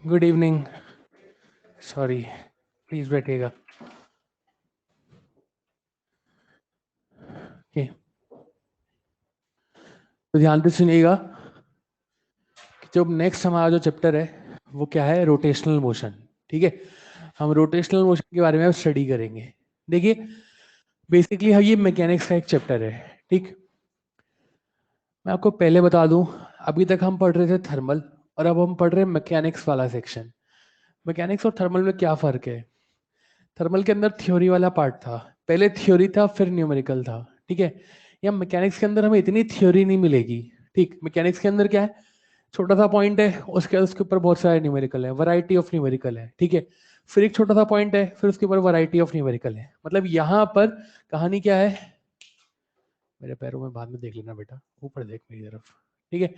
Good evening. Sorry, please बैठिएगा। Okay, तो ध्यान से सुनिएगा कि जो नेक्स्ट हमारा जो चैप्टर है वो क्या है, रोटेशनल मोशन। ठीक है, हम रोटेशनल मोशन के बारे में अब स्टडी करेंगे। देखिए, बेसिकली ये मैकेनिक्स का एक चैप्टर है। ठीक, मैं आपको पहले बता दूं, अभी तक हम पढ़ रहे थे थर्मल और अब हम पढ़ रहे हैं मैकेनिक्स वाला सेक्शन। मैकेनिक्स और थर्मल में क्या फर्क है? थर्मल के अंदर थ्योरी वाला पार्ट था, पहले थ्योरी था फिर न्यूमेरिकल था। ठीक है, या मैकेनिक्स के अंदर हमें इतनी थ्योरी नहीं मिलेगी। ठीक, मैकेनिक्स के अंदर क्या है, छोटा सा पॉइंट है, उसके उसके ऊपर बहुत सारे न्यूमेरिकल है, वैरायटी ऑफ न्यूमेरिकल है। ठीक है, फिर एक छोटा सा पॉइंट है, फिर उसके ऊपर वैरायटी ऑफ न्यूमेरिकल है। मतलब यहाँ पर कहानी क्या है, मेरे पैरों में बाद में देख लेना बेटा, ऊपर देख मेरी तरफ। ठीक है,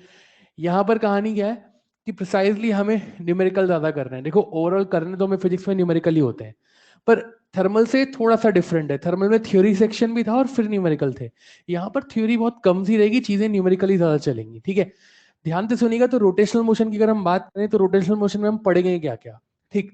यहाँ पर कहानी क्या है कि प्रिसाइजली हमें न्यूमेरिकल ज्यादा करना है। देखो, ओवरऑल करने तो हमें फिजिक्स में न्यूमेरिकल ही होते हैं, पर थर्मल से थोड़ा सा डिफरेंट है। थर्मल में थ्योरी सेक्शन भी था और फिर न्यूमेरिकल थे। यहाँ पर थ्योरी बहुत कम सी रहेगी, चीजें न्यूमेरिकली ज्यादा चलेंगी। ठीक है, ध्यान से सुनिएगा। तो रोटेशनल मोशन की अगर हम बात करें तो रोटेशनल मोशन में हम पढ़ेंगे क्या क्या। ठीक,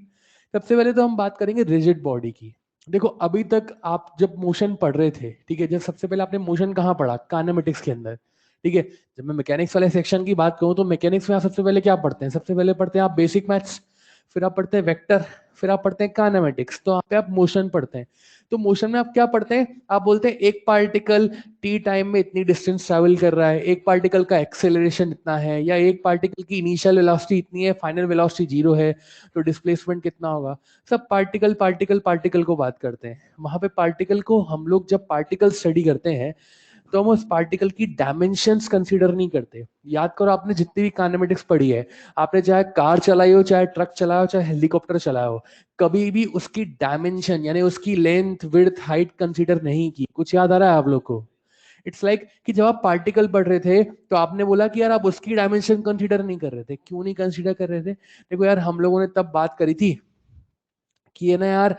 सबसे पहले तो हम बात करेंगे रिजिड बॉडी की। देखो, अभी तक आप जब मोशन पढ़ रहे थे, ठीक है, जब सबसे पहले आपने मोशन कहाँ पढ़ा, काइनेमेटिक्स के अंदर। ठीक है, जब मैं मैकेनिक्स वाले सेक्शन की बात करूं तो मैकेनिक्स में आप सबसे पहले क्या पढ़ते हैं, सबसे पहले पढ़ते हैं आप बेसिक मैथ्स, फिर आप पढ़ते हैं वेक्टर, फिर आप पढ़ते हैं काइनेमेटिक्स। तो यहाँ पे आप मोशन पढ़ते हैं। तो मोशन में आप क्या पढ़ते हैं, आप बोलते हैं एक पार्टिकल टी टाइम में इतनी डिस्टेंस ट्रैवल कर रहा है, एक पार्टिकल का एक्सेलरेशन इतना है, या एक पार्टिकल की इनिशियल वेलोसिटी इतनी है, फाइनल वेलोसिटी 0 है, तो डिस्प्लेसमेंट कितना होगा। सब पार्टिकल पार्टिकल पार्टिकल को बात करते हैं। वहां पे पार्टिकल को हम लोग जब पार्टिकल स्टडी करते हैं तो हम उस पार्टिकल की डायमेंशंस कंसीडर नहीं करते। याद करो, आपने जितनी भी काइनेमेटिक्स पढ़ी है, आपने चाहे कार चलाई हो, चाहे ट्रक चलाया हो, चाहे हेलीकॉप्टर चलाया हो, कभी भी उसकी डायमेंशन यानी उसकी लेंथ विड्थ हाइट कंसीडर नहीं की। कुछ याद आ रहा है आप लोग को? इट्स लाइक कि जब आप पार्टिकल पढ़ रहे थे तो आपने बोला कि यार आप उसकी डायमेंशन कंसीडर नहीं कर रहे थे। क्यों नहीं कंसीडर कर रहे थे? देखो यार, हम लोगों ने तब बात करी थी कि ये ना यार,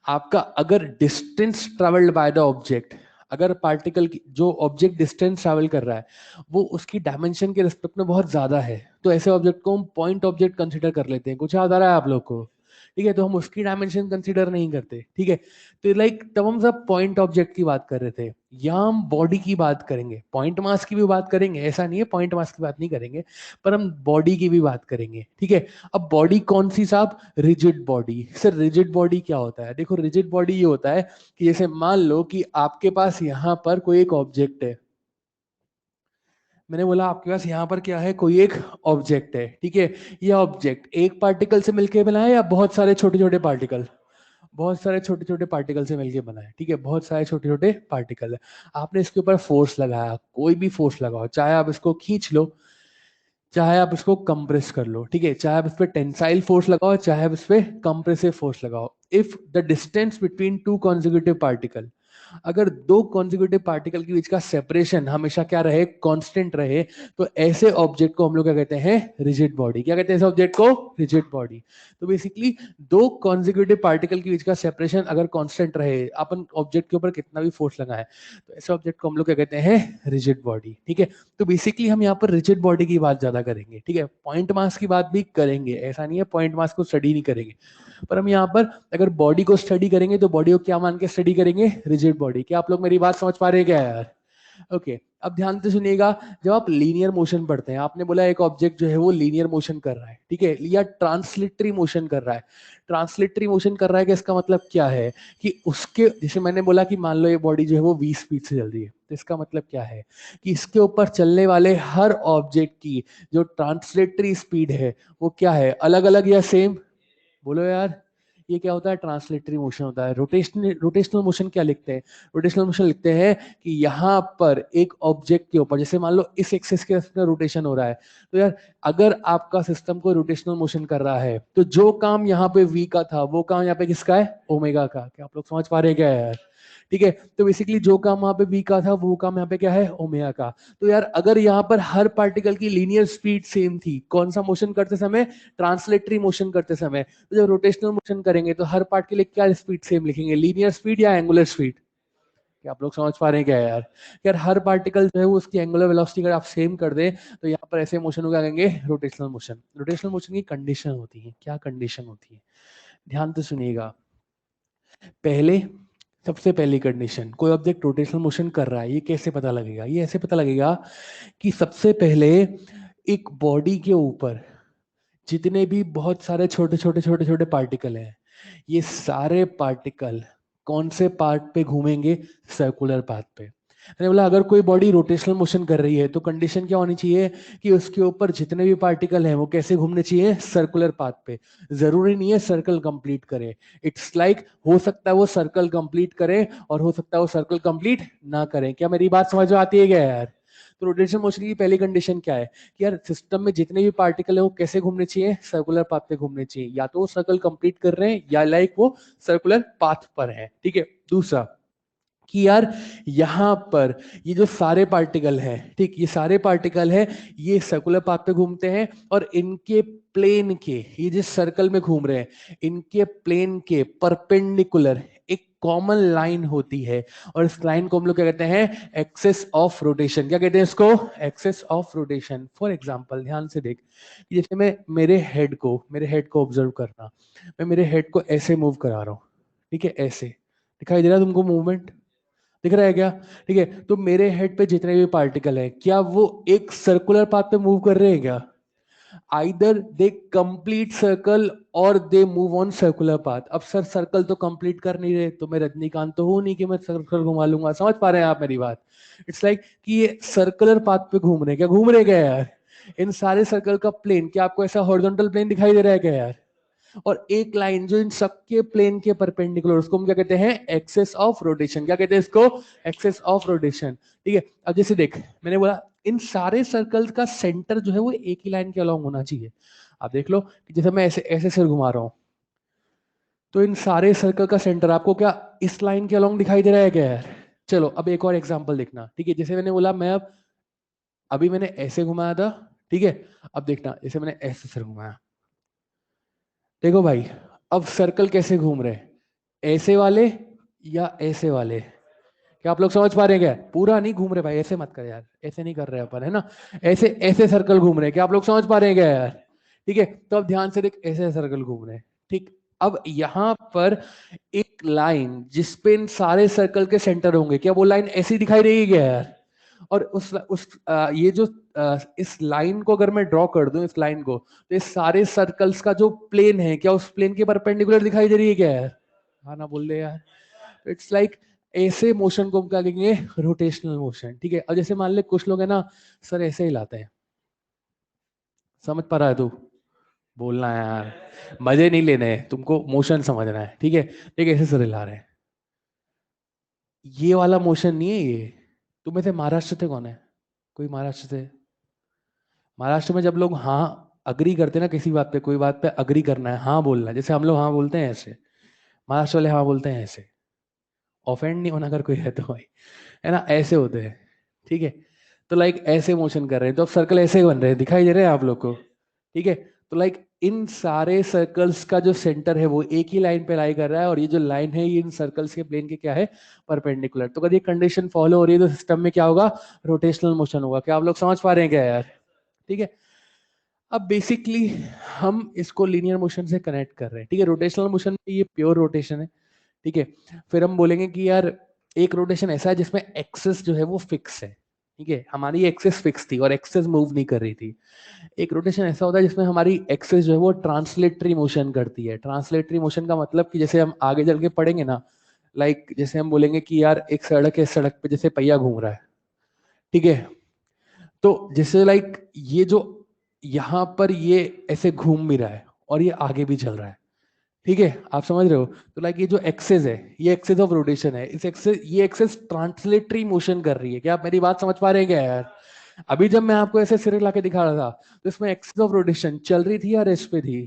आपका अगर distance travelled by the object, अगर पार्टिकल की जो ऑब्जेक्ट डिस्टेंस ट्रैवल कर रहा है वो उसकी डायमेंशन के रिस्पेक्ट में बहुत ज्यादा है, तो ऐसे ऑब्जेक्ट को हम पॉइंट ऑब्जेक्ट कंसीडर कर लेते हैं। कुछ याद आ रहा है आप लोग को? ठीक है, तो हम उसकी डायमेंशन कंसीडर नहीं करते। ठीक है, तो लाइक तब हम सब पॉइंट ऑब्जेक्ट की बात कर रहे थे। यहाँ हम बॉडी की बात करेंगे, पॉइंट मास की भी बात करेंगे, ऐसा नहीं है पॉइंट मास की बात नहीं करेंगे, पर हम बॉडी की भी बात करेंगे। ठीक है, अब बॉडी कौन सी साहब? Rigid body. Sir rigid body क्या होता है? देखो, रिजिड बॉडी ये होता है कि जैसे मान लो कि आपके पास यहाँ पर कोई एक ऑब्जेक्ट है। मैंने बोला आपके पास यहाँ पर क्या है, कोई एक ऑब्जेक्ट है। ठीक है, ये ऑब्जेक्ट एक पार्टिकल से मिलकर बना है या बहुत सारे छोटे छोटे पार्टिकल? बहुत सारे छोटे छोटे पार्टिकल से मिलकर बना है। ठीक है, बहुत सारे छोटे छोटे पार्टिकल है। आपने इसके ऊपर फोर्स लगाया, कोई भी फोर्स लगाओ, चाहे आप इसको खींच लो, चाहे आप इसको कंप्रेस कर लो। ठीक है, चाहे आप इस पे टेंसाइल फोर्स लगाओ, चाहे आप इस पे कंप्रेसिव फोर्स लगाओ, if the distance between two consecutive particle, अगर दो कॉन्जिक्यूटिव पार्टिकल के बीच का सेपरेशन हमेशा क्या रहे, कांस्टेंट रहे, तो ऐसे ऑब्जेक्ट को हम लोग क्या कहते हैं? Rigid body. क्या कहते हैं ऐसे ऑब्जेक्ट को? Rigid body. तो बेसिकली दो कॉन्जिक्यूटिव पार्टिकल के बीच का सेपरेशन अगर कांस्टेंट रहे, अपन ऑब्जेक्ट के ऊपर कितना भी फोर्स लगाए, तो ऐसे ऑब्जेक्ट को हम लोग क्या कहते हैं? Rigid body. ठीक है, तो बेसिकली हम यहाँ पर रिजिड बॉडी की बात ज्यादा करेंगे। ठीक है, पॉइंट मास की बात भी करेंगे, ऐसा नहीं है पॉइंट मास को स्टडी नहीं करेंगे, पर हम यहाँ पर अगर बॉडी को स्टडी करेंगे तो बॉडी को क्या मान के स्टडी करेंगे? Rigid body. क्या आप लोग मेरी बात समझ पा रहे हैं क्या यार? ओके, अब ध्यान से सुनिएगा। जब आप लीनियर मोशन पढ़ते हैं, आपने बोला एक ऑब्जेक्ट जो है वो लीनियर मोशन कर रहा है, ठीक है, या ट्रांसलेटरी मोशन कर रहा है। ट्रांसलेटरी मोशन कर रहा है कि इसका मतलब क्या है कि उसके, जैसे मैंने बोला कि मान लो ये बॉडी जो है वो 20 स्पीड से चल रही है, तो इसका मतलब क्या है कि इसके ऊपर चलने वाले हर ऑब्जेक्ट की जो ट्रांसलेटरी स्पीड है वो क्या है, अलग अलग या सेम? बोलो यार, ये क्या होता है? ट्रांसलेटरी मोशन होता है। रोटेशनल मोशन क्या लिखते हैं? रोटेशनल मोशन लिखते हैं कि यहाँ पर एक ऑब्जेक्ट के ऊपर, जैसे मान लो इस एक्सिस के रोटेशन हो रहा है, तो यार अगर आपका सिस्टम को रोटेशनल मोशन कर रहा है तो जो काम यहाँ पे v का था वो काम यहाँ पे किसका है? ओमेगा का। क्या आप लोग समझ पा रहे हैं क्या यार? ठीक है, तो बेसिकली जो काम वहां पे v का था वो काम यहाँ पे क्या है? ओमेगा का। तो यार अगर यहाँ पर हर पार्टिकल की लीनियर स्पीड सेम थी, कौन सा मोशन करते समय? ट्रांसलेटरी मोशन करते समय। तो जब रोटेशनल मोशन करेंगे तो हर पार्ट के लिए क्या स्पीड सेम लिखेंगे, लीनियर स्पीड या एंगुलर स्पीड? क्या आप लोग समझ पा रहे हैं क्या यार? यार हर पार्टिकल जो है वो उसकी एंगुलर वेलोसिटी अगर आप सेम कर दे तो यहाँ पर ऐसे मोशन को क्या कहेंगे? Rotational motion. रोटेशनल मोशन की कंडीशन होती है, क्या कंडीशन होती है? ध्यान से सुनिएगा। पहले, सबसे पहली कंडीशन, कोई ऑब्जेक्ट रोटेशनल मोशन कर रहा है, ये कैसे पता लगेगा? ये ऐसे पता लगेगा कि सबसे पहले एक बॉडी के ऊपर जितने भी बहुत सारे छोटे छोटे छोटे छोटे पार्टिकल हैं, ये सारे पार्टिकल कौन से पार्ट पे घूमेंगे? सर्कुलर पाथ पे। मैंने बोला अगर कोई बॉडी रोटेशनल मोशन कर रही है तो कंडीशन क्या होनी चाहिए कि उसके ऊपर जितने भी पार्टिकल हैं वो कैसे घूमने चाहिए? सर्कुलर पाथ पे। जरूरी नहीं है सर्कल कंप्लीट करे। इट्स लाइक हो सकता है वो सर्कल कंप्लीट करे और हो सकता है वो सर्कल कंप्लीट ना करें। क्या मेरी बात समझ में आती है क्या यार? तो रोटेशनल मोशन की पहली कंडीशन क्या है कि यार सिस्टम में जितने भी पार्टिकल है वो कैसे घूमने चाहिए? सर्कुलर पाथ पे घूमने चाहिए। या तो वो सर्कल कंप्लीट कर रहे हैं या लाइक वो सर्कुलर पाथ पर है। ठीक है। दूसरा कि यार यहां पर ये जो सारे पार्टिकल हैं, ठीक, ये सारे पार्टिकल हैं, ये सर्कुलर पाथ पे घूमते हैं और इनके प्लेन के, ये जिस सर्कल में घूम रहे हैं, इनके प्लेन के परपेंडिकुलर एक कॉमन लाइन होती है और इस लाइन को हम लोग क्या कहते हैं? Axis of rotation. क्या कहते हैं इसको? Axis of rotation. For example ध्यान से देख, जैसे मैं मेरे हेड को ऑब्जर्व करना, मैं मेरे हेड को ऐसे मूव करा रहा हूं, ठीक है, ऐसे दिखाई दे रहा है तुमको मूवमेंट? दिख रहा है क्या? ठीक है। तो मेरे हेड पे जितने भी पार्टिकल हैं, क्या वो एक सर्कुलर पाथ पे मूव कर रहे हैं क्या? आइदर दे कंप्लीट सर्कल और they move on circular path. अब सर सर्कल तो कंप्लीट कर नहीं रहे, तो मैं रजनीकांत तो हूं नहीं कि मैं सर्कल घुमा लूंगा। समझ पा रहे हैं आप मेरी बात? इट्स लाइक कि ये सर्कुलर पाथ पे घूम रहे हैं। क्या घूम रहे हैं क्या यार? इन सारे सर्कल का प्लेन क्या आपको ऐसा हॉरिजॉन्टल प्लेन दिखाई दे रहा है क्या यार? और एक लाइन जो इन सबके प्लेन के परपेंडिकुलर, उसको हम क्या कहते हैं? Axis of rotation. क्या कहते हैं इसको? Axis of rotation. ठीक है। अब जैसे देख, मैंने बोला इन सारे सर्कल्स का सेंटर जो है वो एक ही लाइन के अलॉन्ग होना चाहिए। आप देख लो कि जैसे मैं ऐसे ऐसे सिर घुमा रहा हूं, तो इन सारे सर्कल का सेंटर आपको क्या इस लाइन के अलॉन्ग दिखाई दे रहा है क्या यार? चलो अब एक और एग्जांपल देखना। ठीक है, जैसे मैंने बोला मैं अब अभी मैंने ऐसे घुमाया था, ठीक है। अब देखना, जैसे मैंने ऐसे सिर घुमाया, देखो भाई, अब सर्कल कैसे घूम रहे हैं? ऐसे वाले या ऐसे वाले? क्या आप लोग समझ पा रहे हैं? क्या पूरा नहीं घूम रहे भाई, ऐसे मत कर यार, ऐसे नहीं कर रहे अपन, है ना? ऐसे ऐसे सर्कल घूम रहे हैं। क्या आप लोग समझ पा रहे हैं क्या यार? ठीक है। तो अब ध्यान से देख, ऐसे सर्कल घूम रहे हैं, ठीक। अब यहां पर एक लाइन जिसपे इन सारे सर्कल के सेंटर होंगे, क्या वो लाइन ऐसी दिखाई देगी क्या यार? और ये जो इस लाइन को अगर मैं ड्रॉ कर दूं, इस लाइन को, तो इस सारे सर्कल्स का जो प्लेन है, क्या उस प्लेन के परपेंडिकुलर दिखाई दे रही है क्या यार? हाँ ना, बोल रहे यार। इट्स लाइक ऐसे मोशन को हम क्या कहेंगे? Rotational motion. ठीक है। अब जैसे मान ले कुछ लोग है ना सर ऐसे हिलाते हैं, समझ पा रहा है तू? बोलना है यार, मजे नहीं लेने हैं तुमको, मोशन समझना है। ठीक है। ठीक है, ऐसे सर हिला रहे हैं, ये वाला मोशन नहीं है ये। तुम में से महाराष्ट्र से कौन है? कोई महाराष्ट्र से? महाराष्ट्र में जब लोग हाँ अग्री करते हैं ना, किसी बात पे, कोई बात पे अग्री करना है, हाँ बोलना है, जैसे हम लोग हाँ बोलते हैं ऐसे, महाराष्ट्र वाले हाँ बोलते हैं ऐसे। ऑफेंड नहीं होना अगर कोई है तो भाई, है ना, ऐसे होते हैं। ठीक है। तो लाइक ऐसे मोशन कर रहे हैं, तो अब सर्कल ऐसे बन रहे हैं, दिखाई दे रहे हैं आप लोग को? ठीक है। तो लाइक इन सारे सर्कल्स का जो सेंटर है वो एक ही लाइन पे लाई कर रहा है, और ये जो लाइन है ये इन सर्कल्स के प्लेन के क्या है? परपेंडिकुलर। तो अगर ये कंडीशन फॉलो हो रही है तो सिस्टम में क्या होगा? रोटेशनल मोशन होगा। क्या आप लोग समझ पा रहे हैं क्या यार? ठीक है। अब बेसिकली हम इसको लीनियर मोशन से कनेक्ट कर रहे हैं। ठीक है। रोटेशनल मोशन में ये प्योर रोटेशन है। ठीक है। फिर हम बोलेंगे कि यार एक रोटेशन ऐसा है जिसमें एक्सिस जो है वो फिक्स है। ठीक है, हमारी एक्सिस फिक्स थी और एक्सिस मूव नहीं कर रही थी। एक रोटेशन ऐसा होता है जिसमें हमारी एक्सिस जो है वो ट्रांसलेटरी मोशन करती है। ट्रांसलेटरी मोशन का मतलब कि जैसे हम आगे चल के पढ़ेंगे ना, लाइक जैसे हम बोलेंगे कि यार एक सड़क है, सड़क पे जैसे पहिया घूम रहा है, ठीक है। तो जैसे लाइक ये जो यहाँ पर ये ऐसे घूम भी रहा है और ये आगे भी चल रहा है, ठीक है, आप समझ रहे हो? तो लाइक ये जो एक्सेस है, ये एक्सेस ऑफ रोटेशन है, इस एक्सेस, ये एक्सेस ट्रांसलेटरी मोशन कर रही है। क्या आप मेरी बात समझ पा रहे हैं क्या यार? अभी जब मैं आपको ऐसे सिर हिला के दिखा रहा था, तो इसमें एक्सेस ऑफ रोटेशन चल रही थी या रेस्ट पे थी?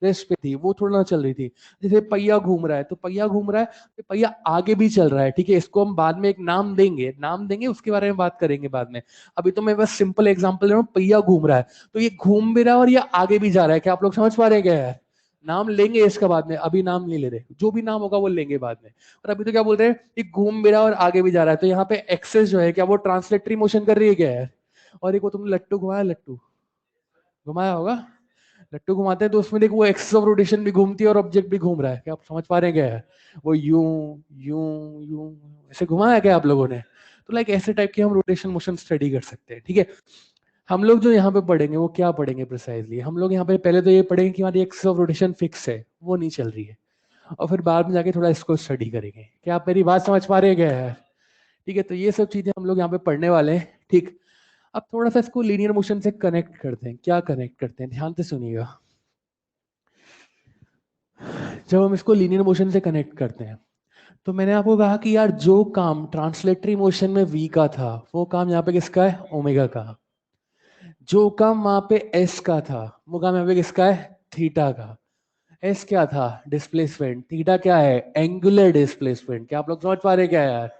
रेस्ट पे थी, वो थोड़ा ना चल रही थी। जैसे पहिया घूम रहा है, तो पहिया घूम रहा है, तो पहिया आगे भी चल रहा है। ठीक है, इसको हम बाद में एक नाम देंगे, उसके बारे में बात करेंगे बाद में। अभी तो मैं बस सिंपल एग्जांपल दे रहा हूँ, पहिया घूम रहा है, तो ये घूम भी रहा है और ये आगे भी जा रहा है। क्या आप लोग समझ पा रहे हैं क्या यार? नाम लेंगे इसका बाद में, अभी नाम नहीं ले रहे, जो भी नाम होगा वो लेंगे बाद में। और अभी तो क्या बोल रहे हैं, ये घूम भी रहा है और आगे भी जा रहा है, तो यहाँ पे एक्सेस जो है क्या वो ट्रांसलेटरी मोशन कर रही है क्या यार? और एक वो तुमने लट्टू घुमाया, लट्टू घुमाया होगा, लट्टू घुमाते हैं तो उसमें देखो वो एक्सिस ऑफ रोटेशन भी घूमती है और ऑब्जेक्ट भी घूम रहा है, क्या आप समझ पा रहे हैं क्या है? वो यूं यूं यूं ऐसे घुमाया क्या आप लोगों ने? तो लाइक ऐसे टाइप की हम रोटेशन मोशन स्टडी कर सकते हैं, ठीक है। हम लोग जो यहाँ पे पढ़ेंगे वो क्या पढ़ेंगे प्रिसाइजली, हम लोग यहाँ पे पहले तो ये पढ़ेंगे कि हमारी एक्सिस ऑफ रोटेशन फिक्स है, वो नहीं चल रही है, और फिर बाद में जाके थोड़ा इसको स्टडी करेंगे। क्या आप मेरी बात समझ पा रहे हैं क्या यार? ठीक है, तो ये सब चीजें हम लोग यहाँ पे पढ़ने वाले हैं, ठीक। अब थोड़ा सा इसको लीनियर मोशन से कनेक्ट करते हैं। क्या कनेक्ट करते हैं, ध्यान से सुनिएगा। जब हम इसको लीनियर मोशन से कनेक्ट करते हैं तो मैंने आपको कहा कि यार जो काम ट्रांसलेटरी मोशन में v का था वो काम यहाँ पे किसका है, ओमेगा का। जो काम वहां पे s का था वो काम यहाँ पे किसका है, थीटा का। s क्या था, डिस्प्लेसमेंट, थीटा क्या है, एंगुलर डिस्प्लेसमेंट। क्या आप लोग समझ पा रहे हैं क्या यार?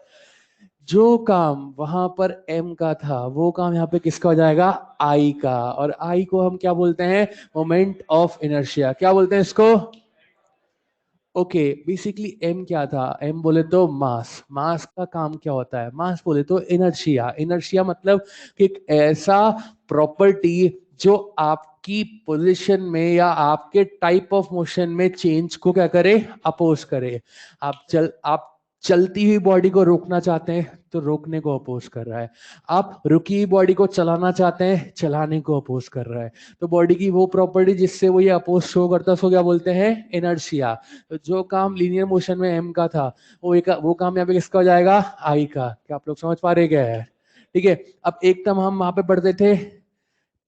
जो काम वहां पर m का था वो काम यहाँ पे किसका हो जाएगा, I का। और I को हम क्या बोलते हैं, मोमेंट ऑफ इनर्शिया। क्या बोलते हैं इसको? ओके, बेसिकली m क्या था, m बोले तो मास। मास का काम क्या होता है, मास बोले तो इनर्शिया। इनर्शिया मतलब कि एक ऐसा प्रॉपर्टी जो आपकी पोजीशन में या आपके टाइप ऑफ मोशन में चेंज को क्या करे, अपोज करे। आप चलती हुई बॉडी को रोकना चाहते हैं तो रोकने को अपोज कर रहा है, आप रुकी हुई बॉडी को चलाना चाहते हैं, चलाने को अपोज कर रहा है। तो बॉडी की वो प्रॉपर्टी जिससे वो ये अपोज शो करता है उसको क्या बोलते हैं, इनर्शिया। तो जो काम लीनियर मोशन में m का था वो काम यहाँ पे किसका हो जाएगा, I का। क्या आप लोग समझ पा रहे क्या है? ठीक है, अब एक टर्म हम वहां पे पढ़ते थे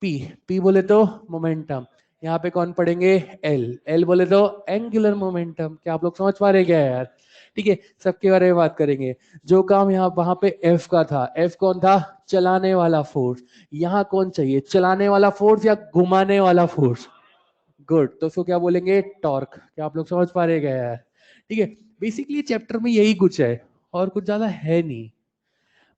p बोले तो मोमेंटम, यहाँ पे कौन पढ़ेंगे, l बोले तो एंगुलर मोमेंटम। क्या आप लोग समझ पा रहे क्या है यार? ठीक है, सबके बारे में बात करेंगे। जो काम यहाँ वहां पे F का था, F कौन था, चलाने वाला फोर्स। यहाँ कौन चाहिए, चलाने वाला फोर्स या घुमाने वाला फोर्स? गुड, तो उसको क्या बोलेंगे, टॉर्क। क्या आप लोग समझ पा रहे क्या यार? ठीक है, बेसिकली चैप्टर में यही कुछ है और कुछ ज्यादा है नहीं,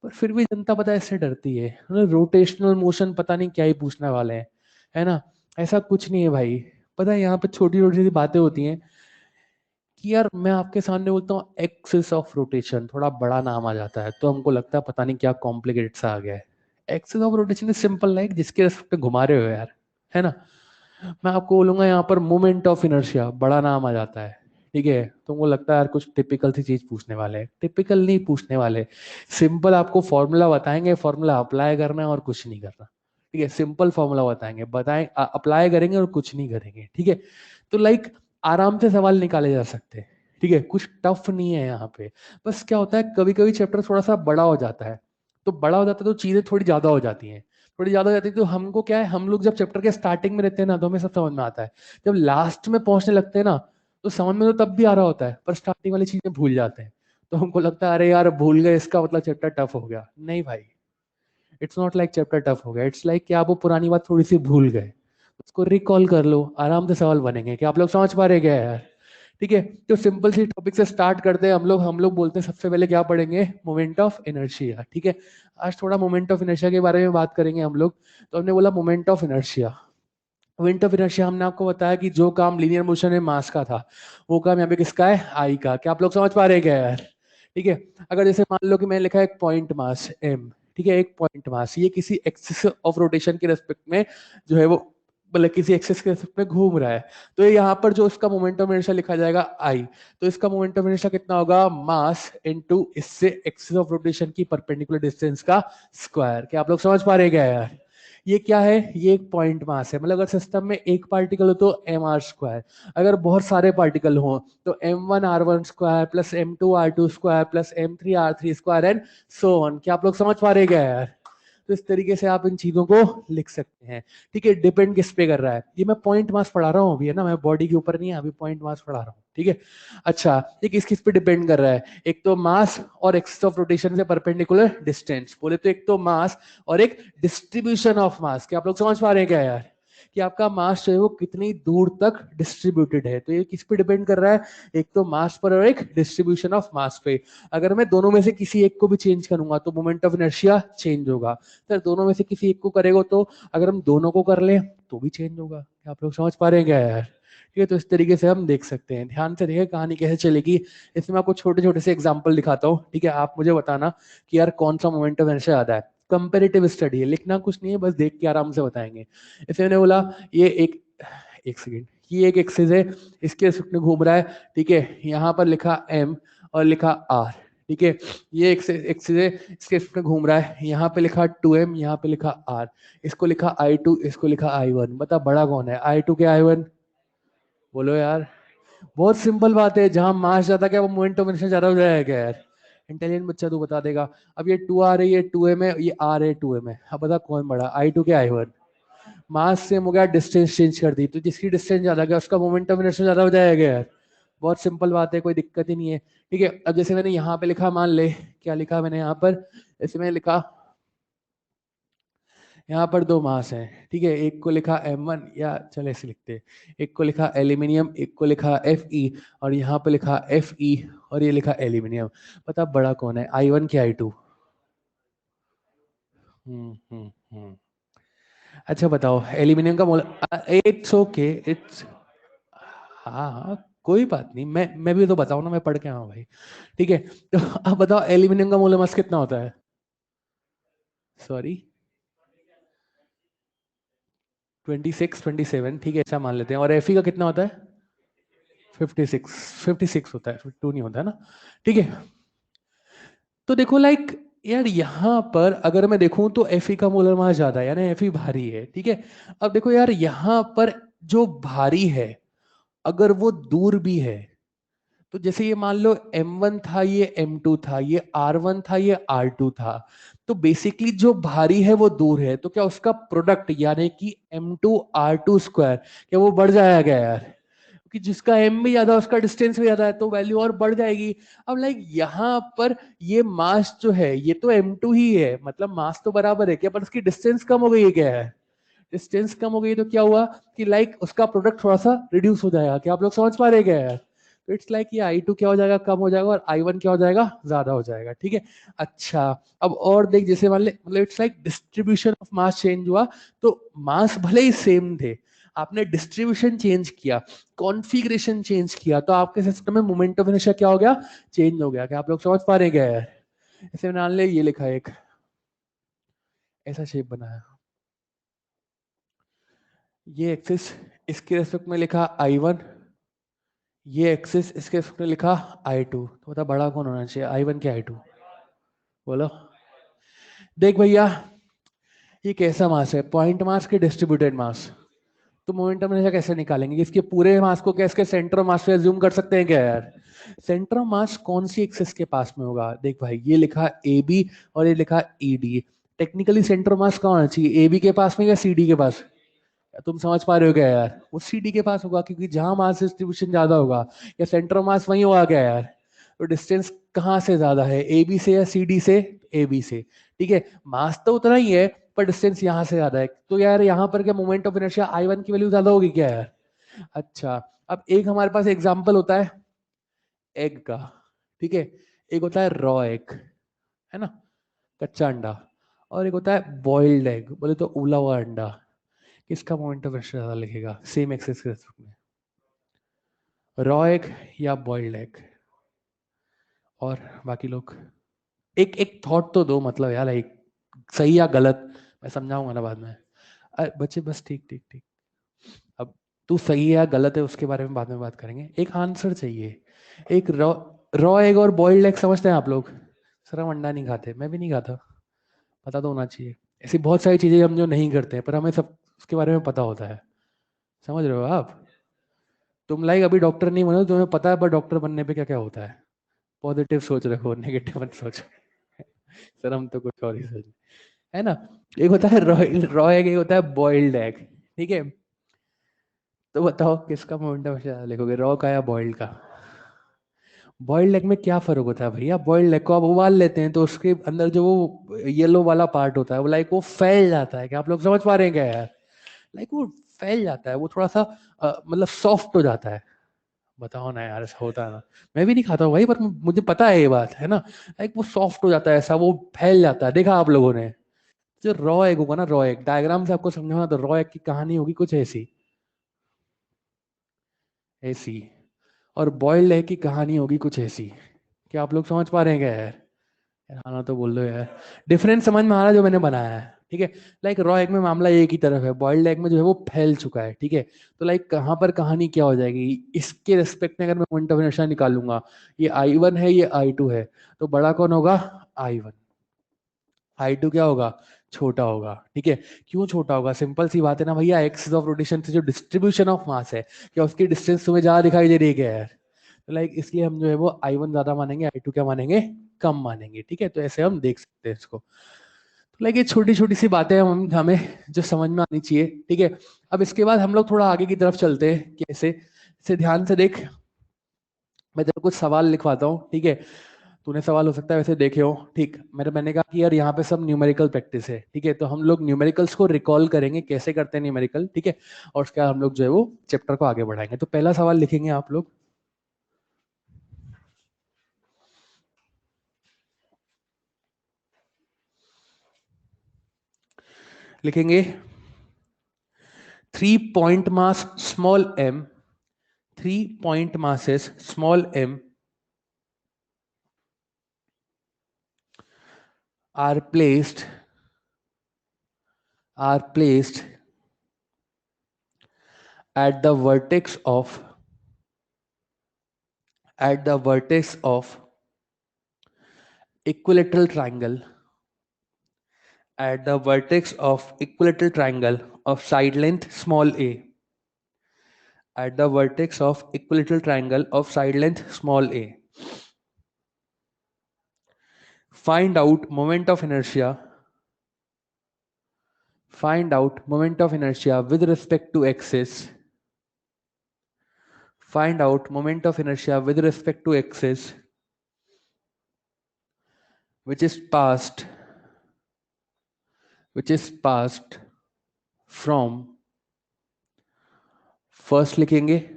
पर फिर भी जनता पता है इससे डरती है, रोटेशनल मोशन पता नहीं क्या ही पूछने वाले हैं, है ना? ऐसा कुछ नहीं है भाई। पता है यहाँ पे छोटी छोटी सी बातें होती हैं कि यार मैं आपके सामने बोलता हूँ एक्सिस ऑफ रोटेशन, थोड़ा बड़ा नाम आ जाता है तो हमको लगता है पता नहीं क्या कॉम्प्लिकेटेड सा आ गया है। Axis of rotation is simple, like जिसके रेस्पेक्ट पे घुमा रहे हो यार, है ना? मैं आपको बोलूंगा यहाँ पर मोमेंट ऑफ इनर्शिया, बड़ा नाम आ जाता है। ठीक है, तुमको लगता है यार कुछ टिपिकल सी चीज पूछने वाले हैं, टिपिकल नहीं पूछने वाले। सिंपल आपको फॉर्मूला बताएंगे, फॉर्मूला अप्लाई करना है और कुछ नहीं करना। ठीक है, सिंपल फॉर्मूला बताएंगे, अप्लाई करेंगे और कुछ नहीं करेंगे। ठीक है, तो लाइक आराम से सवाल निकाले जा सकते हैं। ठीक है, कुछ टफ नहीं है यहाँ पे। बस क्या होता है, कभी कभी चैप्टर थोड़ा सा बड़ा हो जाता है, तो बड़ा हो जाता है तो चीजें थोड़ी ज्यादा हो जाती हैं। थोड़ी ज्यादा हो जाती है तो हमको क्या है, हम लोग जब चैप्टर के स्टार्टिंग में रहते हैं ना तो हमें सब समझ में आता है, जब लास्ट में पहुंचने लगते हैं ना तो समझ में तो तब भी आ रहा होता है, पर स्टार्टिंग वाली चीजें भूल जाते हैं। तो हमको लगता है अरे यार भूल गए, इसका मतलब चैप्टर टफ हो गया। नहीं भाई, it's not like chapter tough हो गया, इट्स लाइक कि आप वो पुरानी बात थोड़ी सी भूल गए, उसको रिकॉल कर लो, आराम से सवाल बनेंगे। क्या आप लोग समझ पा रहे क्या यार? ठीक है, तो सिंपल सी टॉपिक से स्टार्ट करते हैं हम लोग बोलते हैं सबसे पहले क्या पढ़ेंगे, मोमेंट ऑफ इनर्शिया। ठीक है, आज थोड़ा मोमेंट ऑफ इनर्शिया के बारे में बात करेंगे हम लोग। तो हमने बोला moment of inertia. Moment of inertia हमने आपको बताया कि जो काम लीनियर मोशन में मास का था वो काम यहाँ पे किसका है, आई का। क्या आप लोग समझ पा रहे हैं क्या यार? ठीक है, अगर जैसे मान लो कि मैंने लिखा है एक पॉइंट मास m, ठीक है, एक पॉइंट मास ये किसी एक्सिस ऑफ रोटेशन के रेस्पेक्ट में जो है वो मतलब किसी एक्सिस के रेस्पेक्ट में घूम रहा है, तो ये यहाँ पर जो इसका मोमेंट ऑफ इनर्शिया लिखा जाएगा I। तो इसका मोमेंट ऑफ इनर्शिया कितना होगा, मास इनटू इससे एक्सिस ऑफ रोटेशन की परपेंडिकुलर डिस्टेंस का स्क्वायर। क्या आप लोग समझ पा रहे हैं क्या यार? ये क्या है, ये एक पॉइंट मास है। मतलब अगर सिस्टम में एक पार्टिकल हो तो mr², अगर बहुत सारे पार्टिकल हो तो m1r1² plus m2r2² plus m3r3² and so on. क्या आप लोग समझ पा रहे हैं क्या यार? तो इस तरीके से आप इन चीजों को लिख सकते हैं। ठीक है, डिपेंड किस पे कर रहा है, ये मैं पॉइंट मास पढ़ा रहा हूँ अभी, है ना, मैं बॉडी के ऊपर नहीं है अभी, पॉइंट मास पढ़ा रहा हूँ। ठीक है, अच्छा ये किस किस पे डिपेंड कर रहा है, एक तो मास और एक्सिस ऑफ रोटेशन से परपेंडिकुलर डिस्टेंस। बोले तो एक तो मास और एक डिस्ट्रीब्यूशन ऑफ मास। क्या आप लोग समझ पा रहे हैं क्या यार, कि आपका मास जो है वो कितनी दूर तक डिस्ट्रीब्यूटेड है। तो ये किस पे डिपेंड कर रहा है, एक तो मास पर और एक डिस्ट्रीब्यूशन ऑफ मास पे। अगर मैं दोनों में से किसी एक को भी चेंज करूंगा तो मोमेंट ऑफ इनर्शिया चेंज होगा। सर दोनों में से किसी एक को करेगा तो अगर हम दोनों को कर लें तो भी चेंज होगा। क्या आप लोग समझ पा रहे हैं क्या यार? ठीक है, तो इस तरीके से हम देख सकते हैं। ध्यान से देखिए कहानी कैसे चलेगी। इसमें आपको छोटे छोटे से एग्जाम्पल दिखाता हूँ, ठीक है, आप मुझे बताना कि यार कौन सा मोमेंटम ऐसे आता है। कंपेरेटिव स्टडी है, लिखना कुछ नहीं है, बस देख के आराम से बताएंगे। इसमें मैंने बोला ये एक सेकेंड, ये एक एक्सिस है, इसके में घूम रहा है, ठीक है, यहाँ पर लिखा m और लिखा r, ठीक है, ये एक्सिस है, इसके में घूम रहा है, यहाँ पे लिखा 2m, यहाँ पे लिखा r, इसको लिखा I2, इसको लिखा I1। बता बड़ा कौन है, I2 के I1? बोलो यार, बहुत सिंपल बात है, जहां मास ज्यादा क्या वो मोमेंटम इनर्शिया ज्यादा हो जाएगा क्या यार? इंटेलिजेंट बच्चा तू बता देगा। अब ये 2r है, ये 2m है, ये r है, 2m है, अब बता कौन बड़ा, I2 के I1? मास सेम हो गया, डिस्टेंस चेंज कर दी, तो जिसकी डिस्टेंस ज्यादा गया उसका मोमेंटम इनर्शिया ज्यादा हो जाएगा यार। बहुत सिंपल बात है, कोई दिक्कत ही नहीं है। ठीक है, अब जैसे मैंने यहाँ पे लिखा, मान ले क्या लिखा मैंने यहाँ पर, जैसे मैंने लिखा यहाँ पर दो मास हैं, ठीक है, एक को लिखा M1, या चले ऐसे लिखते हैं, एक को लिखा एल्यूमिनियम, एक को लिखा Fe, और यहाँ पे लिखा Fe, और ये लिखा एल्यूमिनियम। पता बड़ा कौन है, I1 के I2? हम्म। अच्छा बताओ, एल्यूमिनियम का मोल, इट्स ओके, इट्स, हाँ हाँ कोई बात नहीं, मैं भी तो बताऊँ ना, मैं पढ़ के आया हूँ भाई। ठीक है, तो अब बताओ एल्यूमिनियम का मोल मास कितना होता है? सॉरी, 26 27, ठीक है, ऐसा मान लेते हैं। और Fe का कितना होता है? 56, 56 होता है, 52 नहीं होता है ना। ठीक है, तो देखो लाइक यार यहाँ पर अगर मैं देखूं तो Fe का मोलर मास ज्यादा है, यानी Fe भारी है, ठीक है। अब देखो यार यहाँ पर जो भारी है अगर वो दूर भी है, तो जैसे ये मान लो M1 था, ये M2 था, ये R1 था, ये R2 था, तो बेसिकली जो भारी है वो दूर है, तो क्या उसका प्रोडक्ट यानी कि M2 R2 स्क्वायर, क्या वो बढ़ जाएगा यार? क्योंकि जिसका M भी ज्यादा उसका डिस्टेंस भी ज्यादा है, तो वैल्यू और बढ़ जाएगी। अब लाइक यहाँ पर ये मास जो है ये तो M2 ही है, मतलब मास तो बराबर है क्या, पर उसकी डिस्टेंस कम हो गई है क्या है? डिस्टेंस कम हो गई तो क्या हुआ कि लाइक उसका प्रोडक्ट थोड़ा सा रिड्यूस हो जाएगा। क्या आप लोग समझ पा रहे हैं क्या यार? तो इट्स लाइक ये I2 क्या हो जाएगा, कम हो जाएगा, और I1 क्या हो जाएगा, ज्यादा हो जाएगा। ठीक है, अच्छा अब और देख, जैसे मान ले, मतलब it's like distribution of mass change हुआ, तो मास भले ही सेम थे, आपने डिस्ट्रीब्यूशन चेंज किया, कॉन्फ़िगरेशन चेंज किया, तो आपके सिस्टम में मोमेंटम इनर्शिया क्या हो गया, चेंज हो गया। क्या आप लोग समझ पा रहे हैं क्या यार? ऐसे मान ले ये लिखा है, एक ऐसा शेप बनाया, ये एक्सिस, इसके रेस्पेक्ट में लिखा I1, ये एक्सिस इसके रेस्पेक्ट में लिखा I2, तो बता बड़ा कौन होना चाहिए, I1 के I2? बोलो। देख भैया, ये कैसा मास है, पॉइंट मास के डिस्ट्रीब्यूटेड मास, तो मोमेंटम इनर्शिया कैसे निकालेंगे? इसके पूरे मास को क्या इसके सेंटर मास पे अज्यूम कर सकते हैं क्या यार? सेंटर मास कौन सी एक्सिस के पास में होगा? देख भाई, ये लिखा AB और ये लिखा ED, टेक्निकली सेंटर मास कहाँ होना चाहिए, AB के पास में या CD के पास? तुम समझ पा रहे हो क्या यार? वो CD के पास होगा, क्योंकि जहां मास डिस्ट्रीब्यूशन ज्यादा होगा, या सेंटर मास वही होगा क्या यार? तो डिस्टेंस कहाँ से ज्यादा है, AB से या CD से? AB से। ठीक है, मास तो उतना ही है, पर डिस्टेंस यहाँ से ज्यादा है, तो यार यहाँ पर क्या मोमेंट ऑफ इनर्शिया I1 की वैल्यू ज्यादा होगी क्या यार? अच्छा, अब एक हमारे पास एग्जाम्पल होता है एग का, ठीक है, एक होता है रॉ एग, है ना, कच्चा अंडा, और एक होता है बॉइल्ड एग, बोले तो उबला हुआ अंडा। किसका मोमेंट ऑफ इनर्शिया ज्यादा लिखेगा सेम एक्सिस के रेस्पेक्ट में, रॉ एग या बॉइल्ड एग? और बाकी लोग एक एक थॉट तो दो, मतलब यार एक सही या गलत, मैं समझाऊंगा ना बाद में। अरे बच्चे बस ठीक ठीक ठीक, अब तू सही है या गलत है उसके बारे में बाद में बात करेंगे, एक आंसर चाहिए। एक रॉ रॉ एग और बॉइल्ड एग समझते हैं आप लोग? सर हम अंडा नहीं खाते, मैं भी नहीं खाता, पता तो होना चाहिए। ऐसी बहुत सारी चीजें हम जो नहीं करते हैं, पर हमें सब उसके बारे में पता होता है। समझ रहे हो आप? तुम लाइक अभी डॉक्टर नहीं बनो, तुम्हें पता है पर डॉक्टर बनने पे क्या क्या होता है। पॉजिटिव सोच रखो, नेगेटिव मत सोचो। सर हम तो कुछ और ही सोच, है ना। एक होता है रॉ एग, एक होता है बॉइल्ड एग, ठीक है। तो बताओ किसका मोमेंटम ज्यादा लिखोगे, रॉ का या बॉइल्ड का? बॉइल्ड एग में क्या फर्क होता है भैया, बॉइल्ड एग को आप उबाल लेते हैं तो उसके अंदर जो वो येलो वाला पार्ट होता है वो लाइक वो फैल जाता है। क्या आप लोग समझ पा रहे हैं क्या यार? लाइक वो फैल जाता है, वो थोड़ा सा मतलब सॉफ्ट हो जाता है। बताओ ना यार, ऐसा होता है ना। मैं भी नहीं खाता हूँ भाई, पर मुझे पता है ये बात, है ना। लाइक वो सॉफ्ट हो जाता है, ऐसा वो फैल जाता है, देखा आप लोगों ने? जो रॉ एग होगा ना, रॉ एग डायग्राम से आपको समझाना, तो रॉ एग की कहानी होगी कुछ ऐसी। ऐसी, और बॉइल्ड एग की कहानी होगी कुछ ऐसी। क्या आप लोग समझ पा रहे हैं क्या यार? यार हाँ ना तो बोल दो यार। डिफरेंस समझ में आ रहा है जो मैंने बनाया है? ठीक है। लाइक रॉ एग में मामला एक ही तरफ है, बॉइल्ड एग में जो है वो फैल चुका है। ठीक है। तो लाइक कहाँ पर कहानी क्या हो जाएगी इसके रेस्पेक्ट में, अगर मैं मोमेंट ऑफ इनर्शिया निकालूंगा, ये I1 है, ये I2 है, तो बड़ा कौन होगा? I1। I2 क्या होगा? छोटा होगा। ठीक है। क्यों छोटा होगा? सिंपल सी बात है ना भैया, एक्सिस ऑफ रोटेशन से जो डिस्ट्रीब्यूशन ऑफ मास है, क्या उसकी डिस्टेंस तुम्हें ज्यादा दिखाई दे रही है क्या यार? तो लाइक इसलिए हम जो है वो I1 ज्यादा मानेंगे, I2 क्या मानेंगे? कम मानेंगे। ठीक है। तो ऐसे हम देख सकते हैं इसको। तो लाइक ये छोटी छोटी सी बातें हम हमें जो समझ में आनी चाहिए। ठीक है। अब इसके बाद हम लोग थोड़ा आगे की तरफ चलते हैं। कैसे? इसे ध्यान से देख, मैं तेरे को कुछ सवाल लिखवाता हूँ। ठीक है। तूने सवाल हो सकता है वैसे देखे हो। ठीक, मैंने कहा कि यार यहाँ पे सब न्यूमेरिकल प्रैक्टिस है। ठीक है। तो हम लोग न्यूमेरिकल्स को रिकॉल करेंगे, कैसे करते हैं न्यूमेरिकल। ठीक है। और उसके बाद हम लोग जो है वो चैप्टर को आगे बढ़ाएंगे। तो पहला सवाल लिखेंगे आप लोग, लिखेंगे 3 point mass small m, 3 point masses small m are placed at the vertex of equilateral triangle, at the vertex of equilateral triangle of side length small a, at the vertex of equilateral triangle of side length small a. Find out moment of inertia. Find out moment of inertia with respect to axis. Find out moment of inertia with respect to axis which is passed from, first लिखेंगे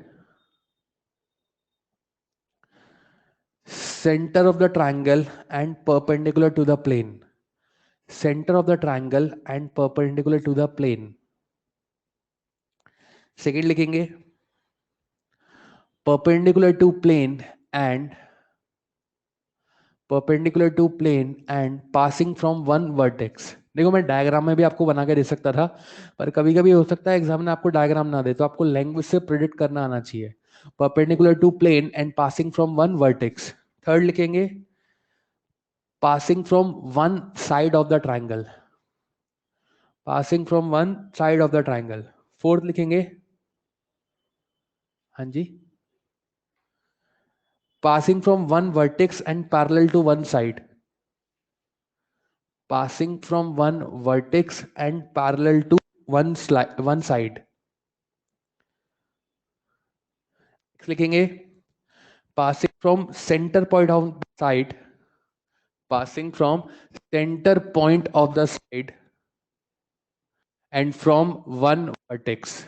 center of the triangle and perpendicular to the plane. Center of the triangle and perpendicular to the plane. Second लिखेंगे perpendicular to plane and passing from one vertex. देखो मैं diagram में भी आपको बना के दे सकता था, पर कभी कभी हो सकता है एग्जाम में आपको डायग्राम ना दे, तो आपको लैंग्वेज से प्रिडिक्ट करना आना चाहिए। Perpendicular to plane and passing from one vertex. Third लिखेंगे passing from one side of the triangle, passing from one side of the triangle. Fourth लिखेंगे, हाँ जी, passing from one vertex and parallel to one side, passing from one vertex and parallel to one side. लिखेंगे passing from center point of the side, passing from center point of the side and from one vertex,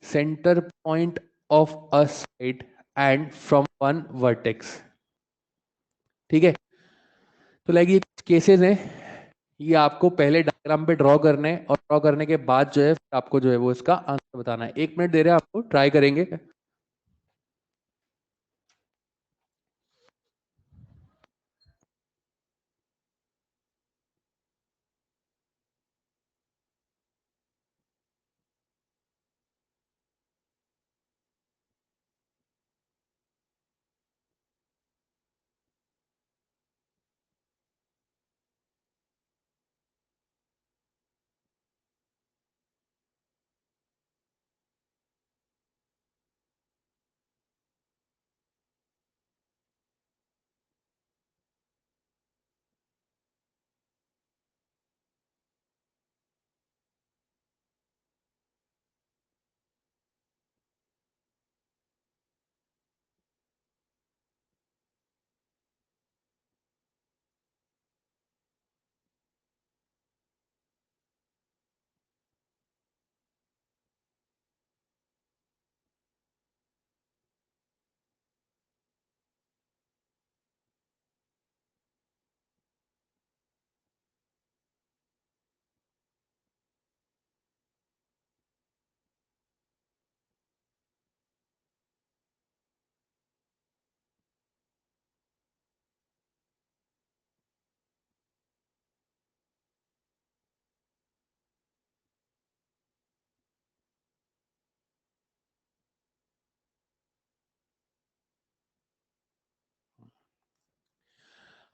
center point of a side and from one vertex. ठीक है। तो like ये cases हैं, ये आपको पहले diagram पे ड्रॉ करने हैं, और ड्रॉ करने के बाद जो है आपको जो है वो इसका आंसर बताना है। 1 मिनट दे रहे हैं आपको, ट्राई करेंगे।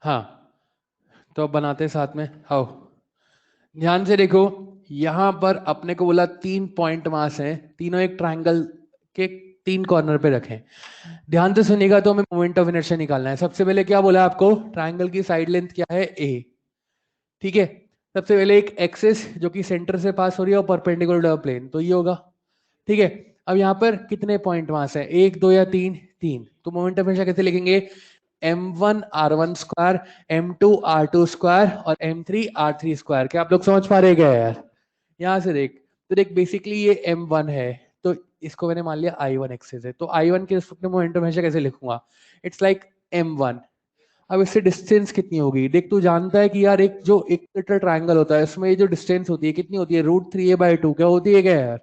हाँ, तो अब बनाते हैं साथ में, आओ ध्यान से देखो। यहां पर अपने को बोला 3 पॉइंट मास है, तीनों एक ट्रायंगल के 3 कॉर्नर पे रखें। ध्यान से सुनिएगा, तो हमें मोमेंट ऑफ इनर्शिया निकालना है। सबसे पहले क्या बोला आपको, ट्रायंगल की साइड लेंथ क्या है, ए, ठीक है। सबसे पहले एक एक्सिस जो कि सेंटर से पास हो रही है और परपेंडिकुलर प्लेन, तो ये होगा, ठीक है। अब यहाँ पर कितने पॉइंट मास है, 1 2 या 3, 3, तो मोमेंट ऑफ इनर्शिया कैसे लिखेंगे, m1 r1 square, m2 r2 square और m3 r3 स्क्वायर। क्या आप लोग समझ पा रहे क्या यार, यहां से देख, तो देख बेसिकली ये m1 है, तो इसको मैंने मान लिया i1 एक्सिस है, तो i1 के रिस्पेक्ट में मोमेंट ऑफ इनर्शिया कैसे लिखूंगा, इट्स लाइक m1। अब इससे डिस्टेंस कितनी होगी, देख तू जानता है कि यार एक जो इक्विलेटरल ट्रायंगल होता है इसमें ये जो डिस्टेंस होती है कितनी होती है, √3a/2, क्या होती है क्या यार।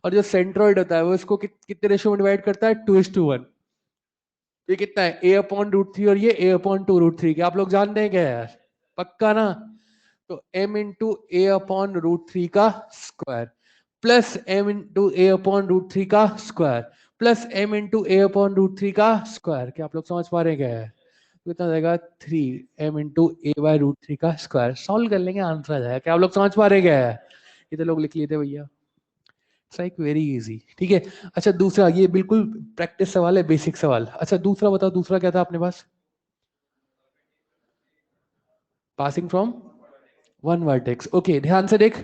और जो सेंट्रोइड होता है वो इसको कितने रेशियो में डिवाइड करता है, 2:1। ये कितना है, a/√3 और ये a/2√3, क्या आप लोग जानते हैं क्या यार, पक्का ना। तो m इंटू a/√3 का square plus m into a/√3 का square plus m into a/√3 का स्क्वायर, क्या आप लोग समझ पा रहे हैं क्या है, तो कितना जाएगा 3m इंटू a/√3 का स्क्वायर। सॉल्व कर लेंगे आंसर आ जाएगा, क्या आप लोग समझ पा रहे हैं क्या है, ये तो लोग लिख लिए थे भैया, इट्स लाइक वेरी इजी, ठीक है। अच्छा दूसरा, ये बिल्कुल प्रैक्टिस सवाल है, बेसिक सवाल। अच्छा दूसरा बताओ, दूसरा क्या था अपने पास, passing from one vertex, okay ध्यान से देख।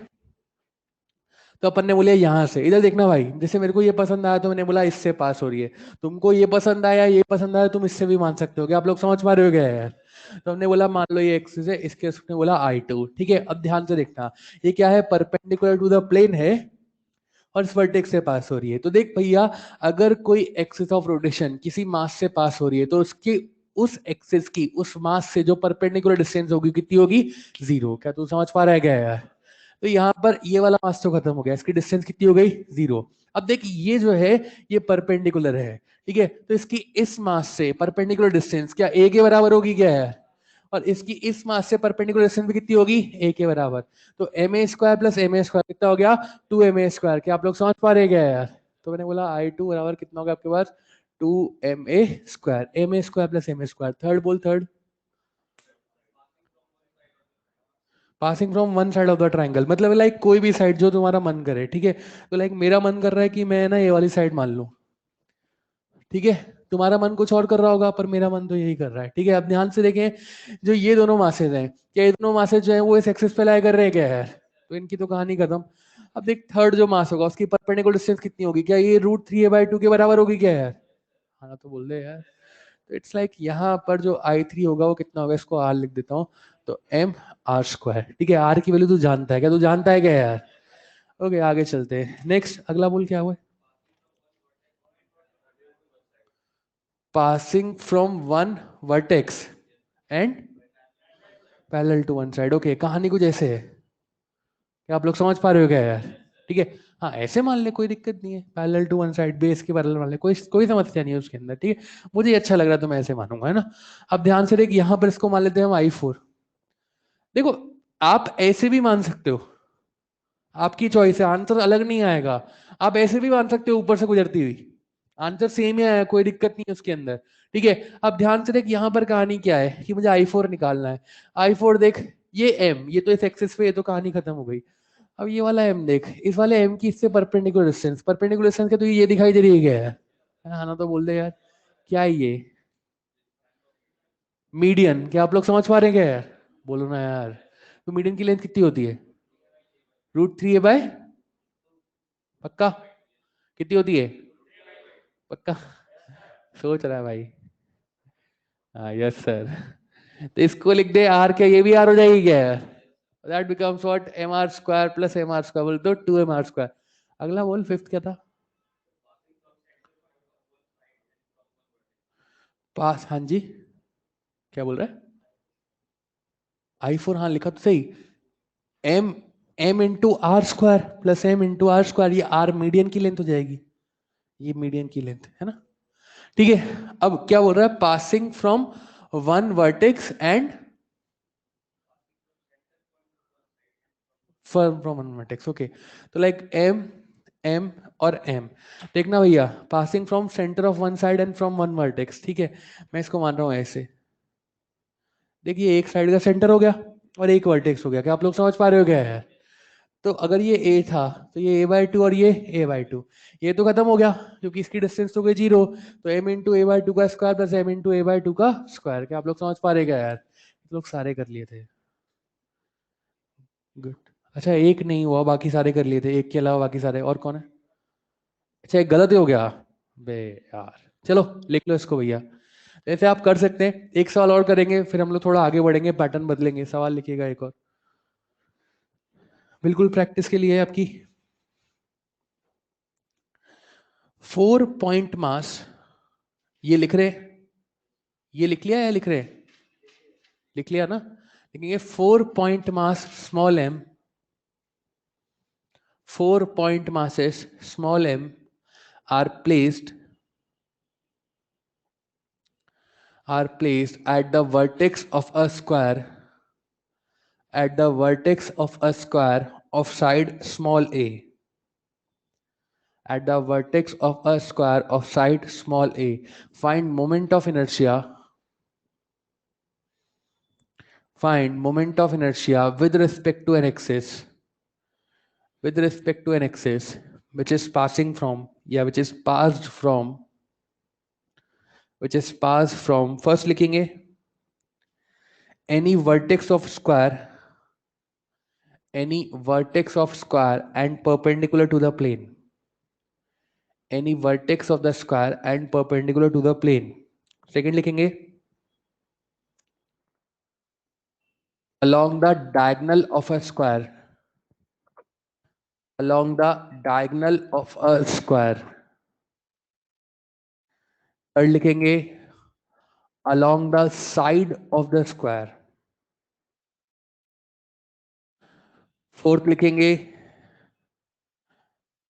तो अपन ने बोलिया यहां से, इधर देखना भाई, जैसे मेरे को ये पसंद आया तो मैंने बोला इससे पास हो रही है, तुमको ये पसंद आया, ये पसंद आया, तुम इससे भी मान सकते हो, क्या आप लोग समझ पा रहे हो क्या यार। तो हमने बोला मान लो ये एक्सिस है, इसके उसने बोला I2, ठीक है। अब ध्यान से देखना, ये क्या है, परपेंडिकुलर टू द प्लेन है और इस वर्टेक्स से पास हो रही है। तो देख भैया, अगर कोई एक्सिस ऑफ रोटेशन किसी मास से पास हो रही है तो उसकी उस एक्सिस की उस मास से जो परपेंडिकुलर डिस्टेंस होगी कितनी होगी, 0। क्या तू समझ पा रहा है क्या यार। तो यहाँ पर ये वाला मास तो खत्म हो गया, इसकी डिस्टेंस कितनी हो गई, 0। अब देख ये जो है ये परपेंडिकुलर है, ठीक है, तो इसकी इस मास से परपेंडिकुलर डिस्टेंस क्या a के बराबर होगी क्या है, और इसकी इस मास से परपेंडिकुलर डिस्टेंस भी कितनी होगी, a के बराबर। तो ma² प्लस ma² कितना हो गया, 2ma²। क्या आप लोग समझ पा रहे हैं क्या यार। तो मैंने बोला I2 बराबर कितना होगा आपके पास, 2ma², ma² plus ma²। Third बोल, third, passing from one side of the triangle, मतलब लाइक कोई भी साइड जो तुम्हारा मन करे, ठीक है। तो लाइक मेरा मन कर रहा है कि मैं ना ये वाली साइड मान लूं, ठीक है। तुम्हारा मन कुछ और कर रहा होगा, पर मेरा मन तो यही कर रहा है, ठीक है। अब ध्यान से देखें, जो ये दोनों मासेज हैं, क्या ये दोनों मासेज जो है वो इस एक्सिस पे लाई कर रहे हैं क्या है, तो इनकी तो कहानी खत्म। अब देख थर्ड जो मास होगा उसकी परपेंडिकुलर डिस्टेंस कितनी होगी, क्या ये √3a/2 के बराबर होगी क्या यार, हाँ तो बोल दे यार। तो इट्स लाइक यहाँ पर जो I3 होगा वो कितना होगा, इसको R लिख देता हूँ, तो mr², ठीक है। R की वैल्यू तू जानता है क्या, तू जानता है क्या यार। ओके आगे चलते हैं, नेक्स्ट अगला बोल क्या हुआ, passing from one vertex and parallel to one side, okay कहानी कुछ ऐसे है, क्या आप लोग समझ पा रहे हो क्या यार, ठीक है। हाँ ऐसे मान ले, कोई दिक्कत नहीं है, parallel to one side, base के पैरेलल मान ले, कोई कोई समस्या नहीं है उसके अंदर, ठीक है। मुझे अच्छा लग रहा है तो मैं ऐसे मानूंगा, है ना। अब ध्यान से देख, यहाँ पर इसको मान लेते हैं हम I4। देखो आप ऐसे भी मान सकते हो, आपकी चॉइस है, आंसर अलग नहीं आएगा। आप ऐसे भी मान सकते हो ऊपर से गुजरती हुई, आंसर सेम ही आया, कोई दिक्कत नहीं है उसके अंदर, ठीक है। अब ध्यान से देख, यहाँ पर कहानी क्या है कि मुझे I4 निकालना है। I4 देख, ये M, ये तो इस एक्सिस पे, ये तो कहानी खत्म हो गई। अब ये वाला M देख, इस वाले M की इससे परपेंडिकुलर डिस्टेंस, परपेंडिकुलर डिस्टेंस के तो ये दिखाई दे रही है क्या है, हाँ ना, तो बोल दे यार क्या है ये, मीडियन। क्या आप लोग समझ पा रहे हैं क्या यार, बोलो ना यार। तो मीडियन की लेंथ कितनी होती है, √3a/, पक्का, कितनी होती है, पक्का, सोच रहा है भाई, हाँ यस सर। तो इसको लिख दे आर, क्या ये भी आर हो जाएगी क्या यार, that becomes what, mr² plus mr², बोल तो 2mr²। अगला बोल, फिफ्थ क्या था, पास, हाँ जी, क्या बोल रहा है, I4, हाँ लिखा तो सही, m m×r² प्लस m×r², ये r मीडियन की लेंथ हो जाएगी, ये मीडियन की लेंथ है ना, ठीक है। अब क्या बोल रहा है, passing from one vertex and from one vertex, okay. तो लाइक m m और m, देखना भैया, passing from centre of one side and from one vertex, ठीक है। मैं इसको मान रहा हूं ऐसे, देखिए एक साइड का सेंटर हो गया और एक वर्टेक्स हो गया, क्या आप लोग समझ पा रहे हो क्या है? तो अगर ये ए था तो ये a/2 और ये a/2, ये तो खत्म हो गया क्योंकि इसकी डिस्टेंस तो गई 0। तो m इंटू a/2 का square plus m into a/2 का स्क्वायर, क्या आप लोग समझ पा रहे क्या यार? लोग सारे कर लिए थे। गुड। अच्छा एक नहीं हुआ, बाकी सारे कर लिए थे, एक के अलावा बाकी सारे। और कौन है? अच्छा एक गलत ही हो गया बे यार। चलो लिख लो इसको भैया। ऐसे आप कर सकते हैं, एक सवाल और करेंगे फिर हम लोग थोड़ा आगे बढ़ेंगे, पैटर्न बदलेंगे। सवाल लिखिएगा एक और, बिल्कुल प्रैक्टिस के लिए है आपकी। 4 पॉइंट मास, ये लिख रहे, ये लिख लिया या लिख रहे? लिख लिया ना? लिखेंगे 4 point mass small m, 4 point masses small m are placed at the vertex of a square, at the vertex of a square of side small a, at the vertex of a square of side small a. Find moment of inertia, find moment of inertia with respect to an axis, with respect to an axis which is passing from, yeah, which is passed from, which is passed from, first लिखेंगे any vertex of square, any vertex of square and perpendicular to the plane, any vertex of the square and perpendicular to the plane. Second लिखेंगे along the diagonal of a square, along the diagonal of a square. Third लिखेंगे along the side of the square. Fourth लिखेंगे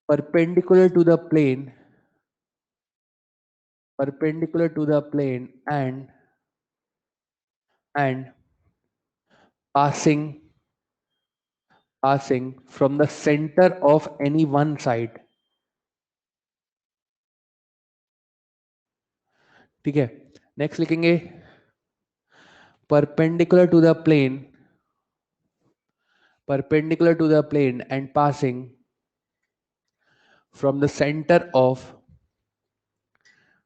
perpendicular to the plane, perpendicular to the plane and passing, passing from the center of any one side. ठीक है, next लिखेंगे perpendicular to the plane, perpendicular to the plane and passing from the center of,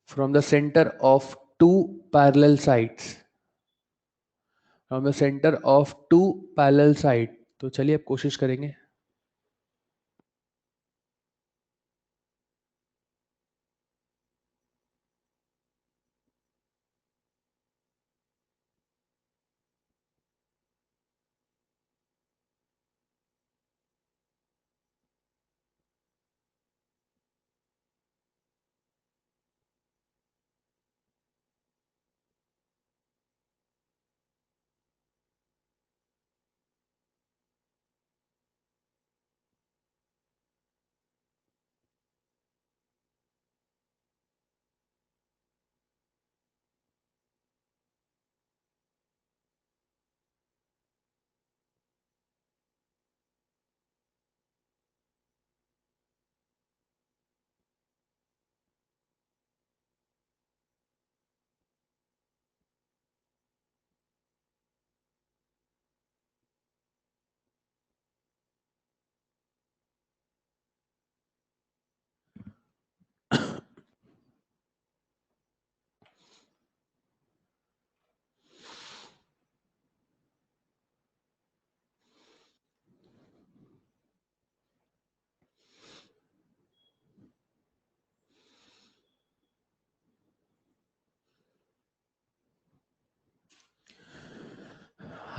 from the center of two parallel sides, from the center of two parallel side. तो चलिए अब कोशिश करेंगे।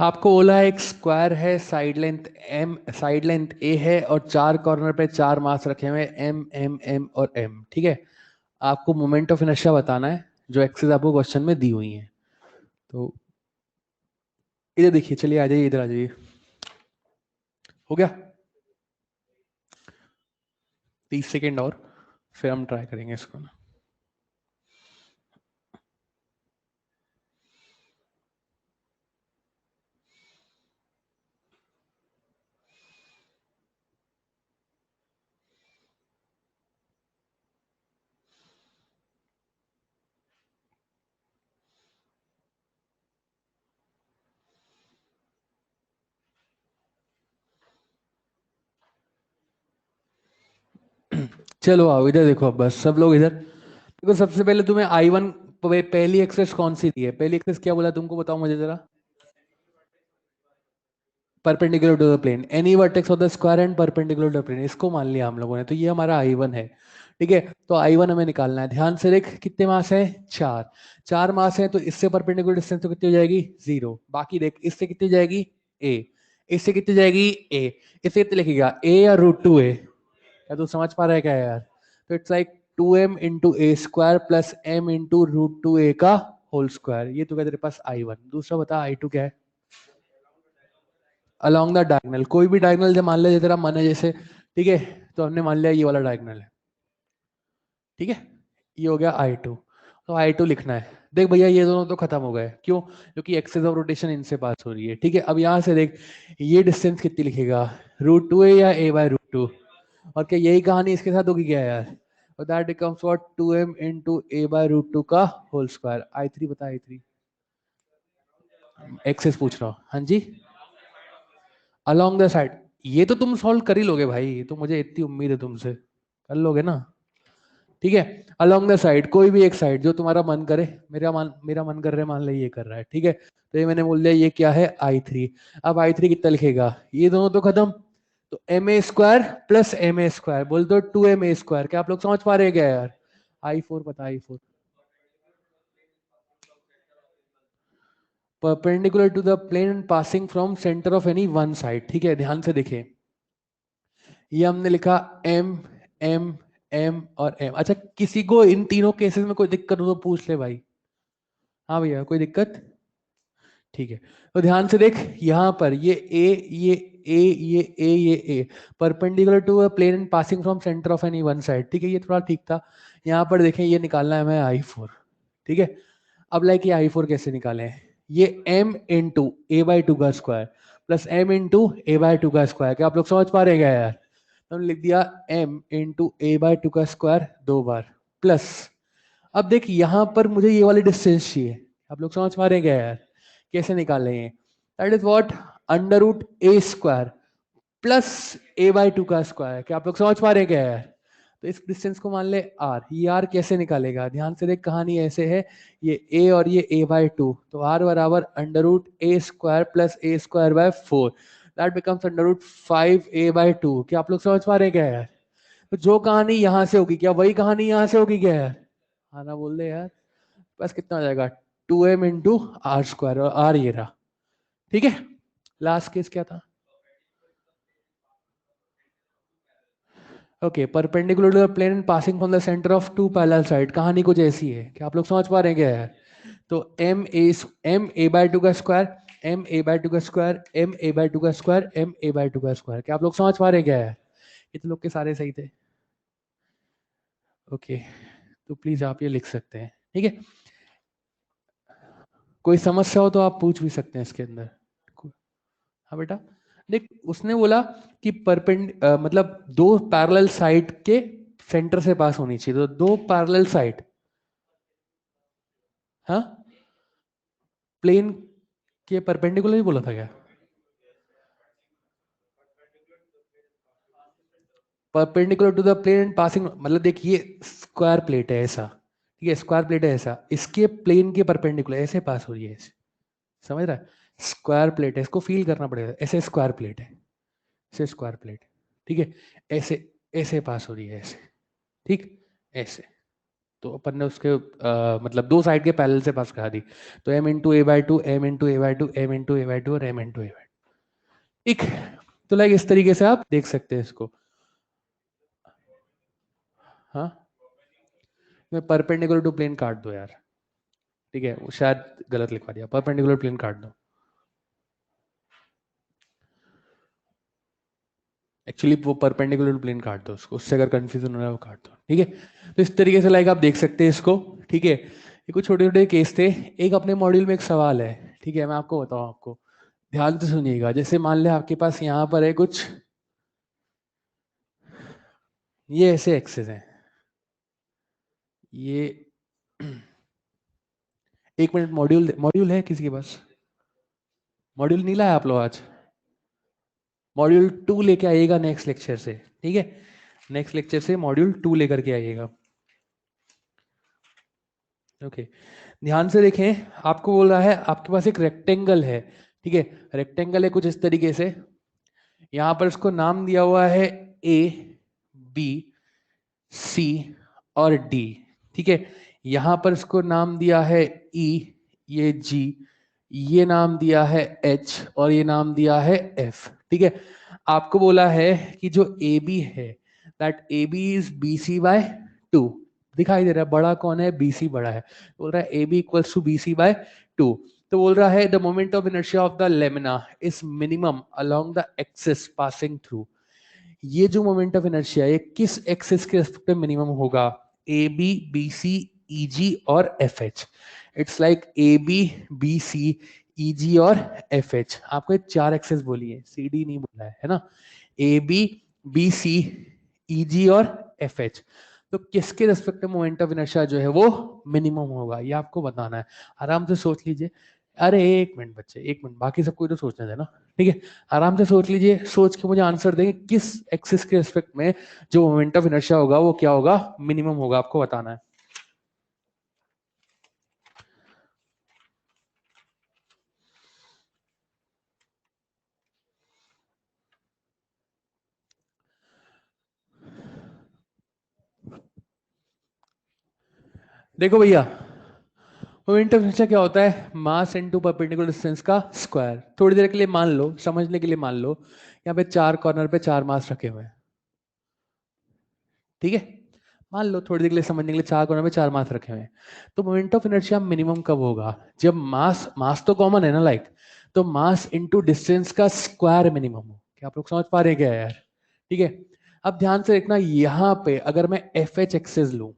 आपको बोला है एक स्क्वायर है, side length M, side length A है और चार कॉर्नर पे चार मास रखे हुए एम एम एम और एम। ठीक है, आपको मोमेंट ऑफ इनर्शिया बताना है जो एक्सेस आपको क्वेश्चन में दी हुई है। तो इधर देखिए, चलिए आ जाइए, इधर आ जाइए। हो गया? 30 सेकेंड और फिर हम ट्राई करेंगे इसको। चलो आओ इधर देखो, अब बस सब लोग इधर देखो। सबसे पहले तुम्हें I1 पहली एक्सेस कौन सी दी है? पहली एक्सेस क्या बोला तुमको, बताओ मुझे जरा। Perpendicular to the plane, any vertex of the square and perpendicular to the plane, इसको मान लिया हम लोगों ने। तो ये हमारा I1 है, ठीक है। तो I1 हमें निकालना है। ध्यान से देख, कितने मास है? 4। 4 मास है तो इससे परपेंडिकुलर डिस्टेंस तो कितनी हो जाएगी? 0। बाकी देख, इससे कितनी जाएगी? A। इससे कितनी जाएगी? A। इससे कितने लिखेगा? A या √2A? क्या तू समझ पा रहा है क्या यार? तो it's like 2m into A square plus m into √2A का होल स्क्वायर। ये तो क्या तेरे पास I1। दूसरा बता I2 क्या है? अलोंग द डायगोनल, कोई भी डायगोनल मान ले तेरा मन है जैसे, ठीक है। तो हमने मान लिया ये वाला डायगोनल है, ठीक है। ये हो गया I2। तो I2 लिखना है। देख भैया ये दोनों तो खत्म हो गए, क्यों? क्योंकि एक्सेस ऑफ रोटेशन इनसे पास हो रही है, ठीक है। अब यहाँ से देख, ये डिस्टेंस कितनी लिखेगा? √2A या A/√2? और क्या यही कहानी इसके साथ होगी क्या यार? और that becomes what, 2m into A/√2 का होल स्क्वायर। I3 बता, I3 एक्सेस पूछ रहा हूँ, हाँ जी। अलोंग द साइड, ये तो तुम सॉल्व कर ही लोगे भाई, तो मुझे इतनी उम्मीद है तुमसे, कर लोगे ना, ठीक है। अलोंग द साइड, कोई भी एक साइड जो तुम्हारा मन करे। मेरा मन कर रहा है, मान लो ये कर रहा है, ठीक है। तो ये मैंने बोल दिया, ये क्या है? I3। अब I3 कितना लिखेगा? ये दोनों तो खत्म, तो ma square plus ma square बोल दो 2ma स्क्वायर। क्या आप लोग समझ पा रहे हैं क्या यार? I4 बता, I4 perpendicular to the plane passing from centre of any one side, ठीक है। ध्यान से देखें, ये हमने लिखा m m m और m। अच्छा, किसी को इन तीनों केसेस में कोई दिक्कत हो तो पूछ ले भाई। हाँ भैया, कोई दिक्कत? ठीक है। तो ध्यान से देख, यहां पर ये ये perpendicular to a plane and passing from centre of any one side, ठीक है। ये थोड़ा ठीक था। यहाँ पर देखें, ये निकालना है हमें I4, ठीक है। अब लाइक ये I4 कैसे निकालें? ये m इंटू A/2 का square plus m into A/2 का स्क्वायर। क्या आप लोग समझ पा रहे हैं क्या यार? तो हमने लिख दिया m इंटू A/2 का स्क्वायर 2 बार प्लस। अब देख, यहां पर मुझे ये वाली डिस्टेंस चाहिए। आप लोग समझ पा रहे हैं क्या यार? कैसे निकालेंगे? That is what, √A² plus A/2 का स्क्वायर। क्या आप लोग समझ पा रहे हैं क्या यार? तो इस डिस्टेंस को मान ले R। ये R कैसे निकालेगा? ध्यान से देख, कहानी ऐसे है, ये A और ये A/2, तो R बराबर √A² plus A²/4। That becomes √5A/2। क्या आप लोग समझ पा रहे हैं क्या यार? तो जो कहानी यहां से होगी, क्या वही कहानी यहां से होगी क्या यार? हाँ ना, बोल दे यार। बस कितना हो जाएगा? 2m इंटू R² और R ये रहा, ठीक है। लास्ट केस क्या था? Okay, perpendicular to the plane passing from the centre of two parallel side. कहानी कुछ ऐसी है, क्या आप लोग समझ पा रहे हैं क्या है? तो m a/2 का स्क्वायर, m a/2 का स्क्वायर, m a/2 का स्क्वायर, m a/2 का स्क्वायर। क्या आप लोग समझ पा रहे हैं क्या है? इतने लोग के सारे सही थे, ओके। तो प्लीज आप ये लिख सकते हैं, ठीक है। कोई समस्या हो तो आप पूछ भी सकते हैं इसके अंदर। हाँ बेटा, देख उसने बोला कि मतलब दो पैरेलल साइड के सेंटर से पास होनी चाहिए। तो दो पैरेलल साइड, हाँ, प्लेन के परपेंडिकुलर ही बोला था क्या? Perpendicular to the plane passing, मतलब देखिए स्क्वायर प्लेट है ऐसा, ठीक है। स्क्वायर प्लेट है ऐसा, इसके प्लेन के परपेंडिकुलर ऐसे पास हो रही है ऐसे, समझ रहा है? स्क्वायर प्लेट है, इसको फील करना पड़ेगा। ऐसे स्क्वायर प्लेट है, ऐसे स्क्वायर प्लेट, ठीक है। ऐसे ऐसे पास हो रही है ऐसे, ठीक, ऐसे। तो अपन ने उसके मतलब दो साइड के पैरेलल से पास करा दी। तो m into A/2, m into A/2, m into A/2 और m इंटू A/2, ठीक। तो लाइक इस तरीके से आप देख सकते हैं इसको। हाँ, मैं परपेंडिकुलर टू प्लेन काट दो यार, ठीक है। वो शायद गलत लिखवा दिया, परपेंडिकुलर प्लेन काट दो। एक्चुअली वो परपेंडिकुलर टू प्लेन काट दो उसको, उससे अगर कंफ्यूजन हो रहा है वो काट दो, ठीक है। तो इस तरीके से लाइक आप देख सकते हैं इसको, ठीक है। ये कुछ छोटे छोटे केस थे। एक अपने मॉड्यूल में एक सवाल है, ठीक है, मैं आपको बताऊं आपको, ध्यान से सुनिएगा। जैसे मान ले आपके पास यहाँ पर है कुछ, ये ऐसे एक्सेस हैं, ये एक मिनट, मॉड्यूल मॉड्यूल है किसी के पास? मॉड्यूल नहीं लाया आप लोग आज? मॉड्यूल 2 लेके आइएगा नेक्स्ट लेक्चर से, ठीक है। नेक्स्ट लेक्चर से मॉड्यूल 2 लेकर के आइएगा। ओके, ध्यान से देखें, आपको बोल रहा है आपके पास एक रेक्टेंगल है, ठीक है, रेक्टेंगल है कुछ इस तरीके से, यहां पर इसको नाम दिया हुआ है ए, बी, सी और डी, ठीक है, यहां पर इसको नाम दिया है ई, ये जी, ये नाम दिया है एच और ये नाम दिया है एफ, ठीक है। आपको बोला है कि जो ए बी है, that A B is B C by 2, दिखाई दे रहा है बड़ा कौन है, बी सी बड़ा है, बोल रहा है A B equals to B C by 2, तो बोल रहा है the moment of inertia of the lamina is minimum along the axis passing through. ये जो मोमेंट ऑफ इनर्शिया ये किस एक्सिस के रेस्पेक्ट में मिनिमम होगा, ए B, B C, E G और F H. It's like A B, B C, E G और F H. आपको ये 4 एक्सिस बोली है, सी डी नहीं बोला है ना, ए B, B C, E G और एफ एच। तो किसके रेस्पेक्ट में मोमेंट ऑफ इनर्शिया जो है वो मिनिमम होगा, ये आपको बताना है। आराम से सोच लीजिए। अरे 1 मिनट बच्चे, 1 मिनट, बाकी सबको तो सोचने देना, ठीक है। आराम से सोच लीजिए, सोच के मुझे आंसर देंगे किस एक्सिस के रिस्पेक्ट में जो मोमेंट ऑफ इनर्शिया होगा वो क्या होगा, मिनिमम होगा, आपको बताना है। देखो भैया, मोमेंट ऑफ इनर्शिया क्या होता है, मास इनटू परपेंडिकुलर डिस्टेंस का स्क्वायर। थोड़ी देर के लिए मान लो, समझने के लिए मान लो, यहाँ पे 4 कॉर्नर पे 4 मास रखे हुए हैं, ठीक है, मान लो थोड़ी देर के लिए समझने के लिए 4 कॉर्नर पे 4 मास रखे हुए हैं। तो मोमेंट ऑफ इनर्शिया मिनिमम कब होगा, जब मास, मास तो कॉमन है ना, लाइक, तो मास इनटू डिस्टेंस का स्क्वायर मिनिमम हो। क्या आप लोग समझ पा रहे हैं क्या यार, ठीक है। अब ध्यान से देखना, यहां पे अगर मैं एफ एच एक्सेस लू,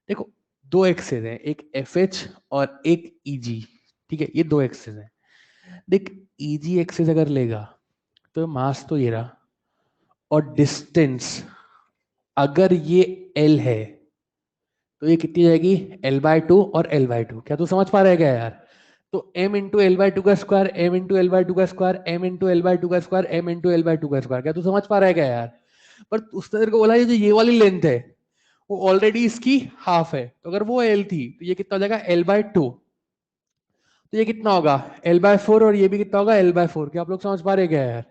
देखो 2 एक्सेस है, एक एफ एच और एक ई जी, ठीक है, ये 2 एक्सेस है। देख, ई जी एक्सेस अगर लेगा तो मास तो ये रहा, और डिस्टेंस अगर ये एल है तो ये कितनी जाएगी, L/2 और L/2। क्या तू समझ पा रहा है क्या यार, तो m इंटू L/2 का स्क्वायर, m इंटू L/2 का स्क्वायर, m इंटू L/2 का स्क्वायर, m इंटू L/2 का स्क्वायर। क्या तू समझ पा रहा है क्या यार, पर उसने तेरे को बोला ये वाली लेंथ है वो ऑलरेडी इसकी हाफ है, तो अगर वो L थी तो ये कितना हो जाएगा L/2, तो ये कितना होगा L/4, और ये भी कितना होगा L/4। क्या आप लोग समझ पा रहे हैं क्या यार,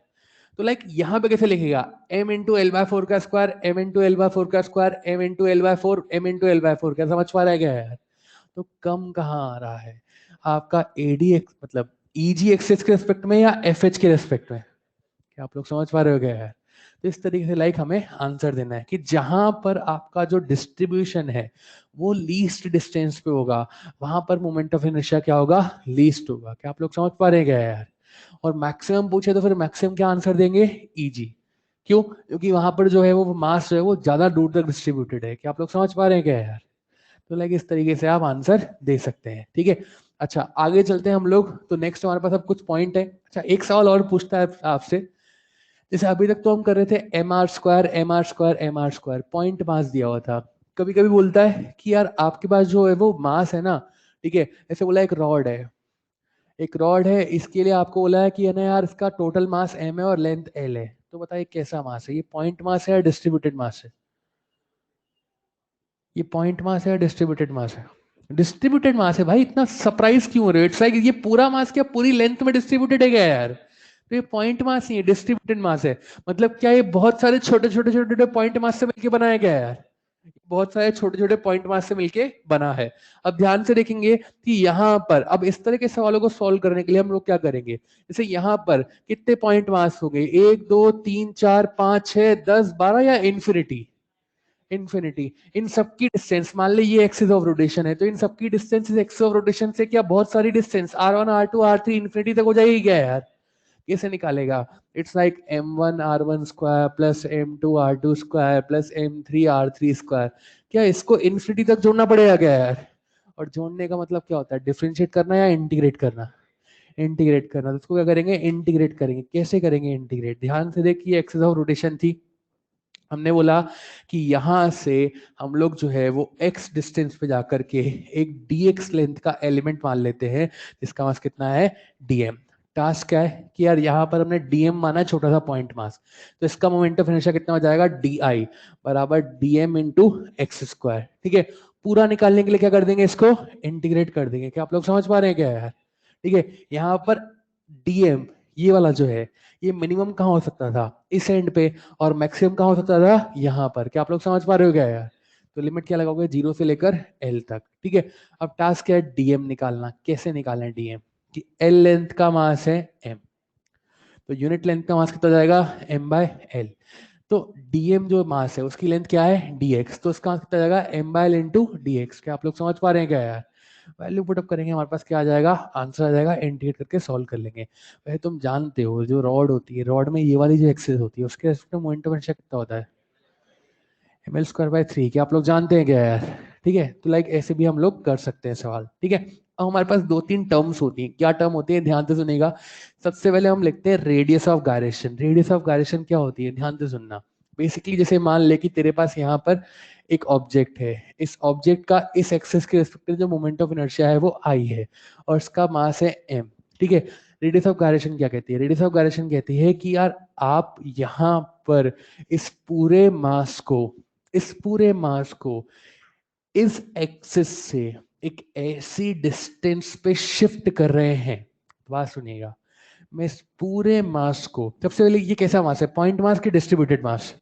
तो लाइक यहां पे कैसे लिखेगा, m इंटू L/4 का स्क्वायर, m इंटू L/4 का square, m into L/4, m into L/4। क्या समझ पा रहा है क्या यार, तो कम कहाँ आ रहा है आपका एडी मतलब ईजी एक्सेस के रेस्पेक्ट में या एफएच के रेस्पेक्ट में। क्या आप लोग समझ पा रहे हो क्या यार, तो इस तरीके से लाइक हमें आंसर देना है कि जहां पर आपका जो डिस्ट्रीब्यूशन है वो लीस्ट डिस्टेंस पे होगा, वहां पर मोमेंट ऑफ इनर्शिया क्या होगा, लीस्ट होगा। क्या आप लोग समझ पा रहे हैं क्या यार, और मैक्सिमम पूछे तो फिर मैक्सिमम क्या आंसर देंगे, ईजी। क्यों, क्योंकि वहां पर जो है वो मास जो है वो ज्यादा दूर तक डिस्ट्रीब्यूटेड है। क्या आप लोग समझ पा रहे हैं क्या यार, तो लाइक इस तरीके से आप आंसर दे सकते हैं, ठीक है। अच्छा आगे चलते हैं हम लोग, तो नेक्स्ट हमारे पास अब कुछ पॉइंट है। अच्छा एक सवाल और पूछता है आपसे, जैसे अभी तक तो हम कर रहे थे mr² mr² mr², point mass दिया हुआ था। कभी कभी बोलता है कि यार आपके पास जो है वो मास है ना, ठीक है, ऐसे बोला एक रॉड है, एक रॉड है, इसके लिए आपको बोला है कि है ना यार इसका टोटल मास m है और लेंथ l है, तो बताइए कैसा मास है, ये पॉइंट मास है या डिस्ट्रीब्यूटेड मास है, ये पॉइंट मास है या डिस्ट्रीब्यूटेड मास है, डिस्ट्रीब्यूटेड मास है भाई, इतना सरप्राइज क्यों हो रहे हो, इट्स लाइक ये पूरा मास क्या पूरी लेंथ में डिस्ट्रीब्यूटेड है क्या यार, तो ये पॉइंट मास नहीं है, डिस्ट्रीब्यूटेड मास है। मतलब क्या ये बहुत सारे छोटे छोटे छोटे छोटे पॉइंट मास से मिलकर बनाया गया है यार, बहुत सारे छोटे छोटे पॉइंट मास से मिलके बना है। अब ध्यान से देखेंगे कि यहाँ पर अब इस तरह के सवालों को सॉल्व करने के लिए हम लोग क्या करेंगे, जैसे यहाँ पर कितने पॉइंट मास हो गए, 1 2 3 4 5 6 10 12 या इन्फिनिटी, इन्फिनिटी, इन सबकी डिस्टेंस मान ले ये एक्सिस ऑफ रोटेशन है, तो इन सबकी डिस्टेंस इस एक्सिस ऑफ रोटेशन से क्या बहुत सारी distance r1 r2 r3 infinity तक हो जाएगी क्या यार, कैसे निकालेगा, it's like m1 r1 square plus m2 r2 square plus m3 r3 square. क्या इसको इन्फिनिटी तक जोड़ना पड़ेगा क्या यार, और जोड़ने का मतलब क्या होता है, डिफरेंशिएट करना या इंटीग्रेट करना, इंटीग्रेट करना। तो इसको क्या करेंगे, इंटीग्रेट करेंगे। कैसे करेंगे इंटीग्रेट, ध्यान से देखिए, एक्सिस ऑफ रोटेशन थी, हमने बोला कि यहां से हम लोग जो है वो x डिस्टेंस पे जाकर के एक dx लेंथ का एलिमेंट मान लेते हैं जिसका मास कितना है dm, टास्क क्या है कि यार यहाँ पर हमने डीएम माना है छोटा सा पॉइंट मास, तो इसका मोमेंट ऑफ इनर्शिया कितना हो जाएगा, डी आई बराबर डीएम इंटू एक्स स्क्वायर। ठीक है, पूरा निकालने के लिए क्या कर देंगे, इसको इंटीग्रेट कर देंगे। क्या आप लोग समझ पा रहे हैं क्या यार? ठीक है, यहाँ पर डीएम ये वाला जो है ये मिनिमम कहाँ हो सकता था, इस एंड पे, और मैक्सिमम कहाँ हो सकता था, यहाँ पर। क्या आप लोग समझ पा रहे हो क्या यार? तो लिमिट क्या लगाओगे, 0 से लेकर एल तक। ठीक है, अब टास्क क्या है, डीएम निकालना। कैसे निकालना है डीएम, कि एल लेंथ का मास है एम, तो यूनिट लेंथ का मास कितना जाएगा, एम बाय एल। तो डीएम जो मास है उसकी लेंथ क्या है, डीएक्स, तो उसका कितना जाएगा, M by L into DX. क्या आप लोग समझ पा रहे हैं क्या यार? वैल्यू पुटअप करेंगे, हमारे पास क्या आ जाएगा, आंसर आ जाएगा, इंटीग्रेट करके सॉल्व कर लेंगे। वैसे तुम जानते हो जो रॉड होती है, रॉड में ये वाली जो एक्सिस होती है उसके रेस्पेक्ट में मोमेंट ऑफ इनर्शिया कितना होता है, एम एल स्क्वायर बाय 3। क्या आप लोग जानते हैं क्या यार? ठीक है, तो लाइक ऐसे भी हम लोग कर सकते हैं सवाल। ठीक है, अब हमारे पास 2-3 टर्म्स होती हैं। क्या टर्म होती है, ध्यान से सुनेगा। सबसे पहले हम लिखते हैं radius of gyration. Radius of gyration क्या होती है, ध्यान से सुनना। बेसिकली जैसे मान ले कि तेरे पास यहाँ पर एक ऑब्जेक्ट है, इस ऑब्जेक्ट का इस एक्सिस के रिस्पेक्ट में जो मोमेंट ऑफ इनर्शिया है वो आई है, और इसका मास है एम। ठीक है, रेडियस ऑफ गायरेशन क्या कहती है, रेडियस ऑफ गायरेशन कहती है कि यार आप यहाँ पर इस पूरे मास को, इस पूरे मास को इस एक्सिस से एक ऐसी डिस्टेंस पे शिफ्ट कर रहे हैं। बात सुनिएगा, मैं इस पूरे मास को, सबसे पहले ये कैसा मास है, पॉइंट मास की डिस्ट्रीब्यूटेड मास,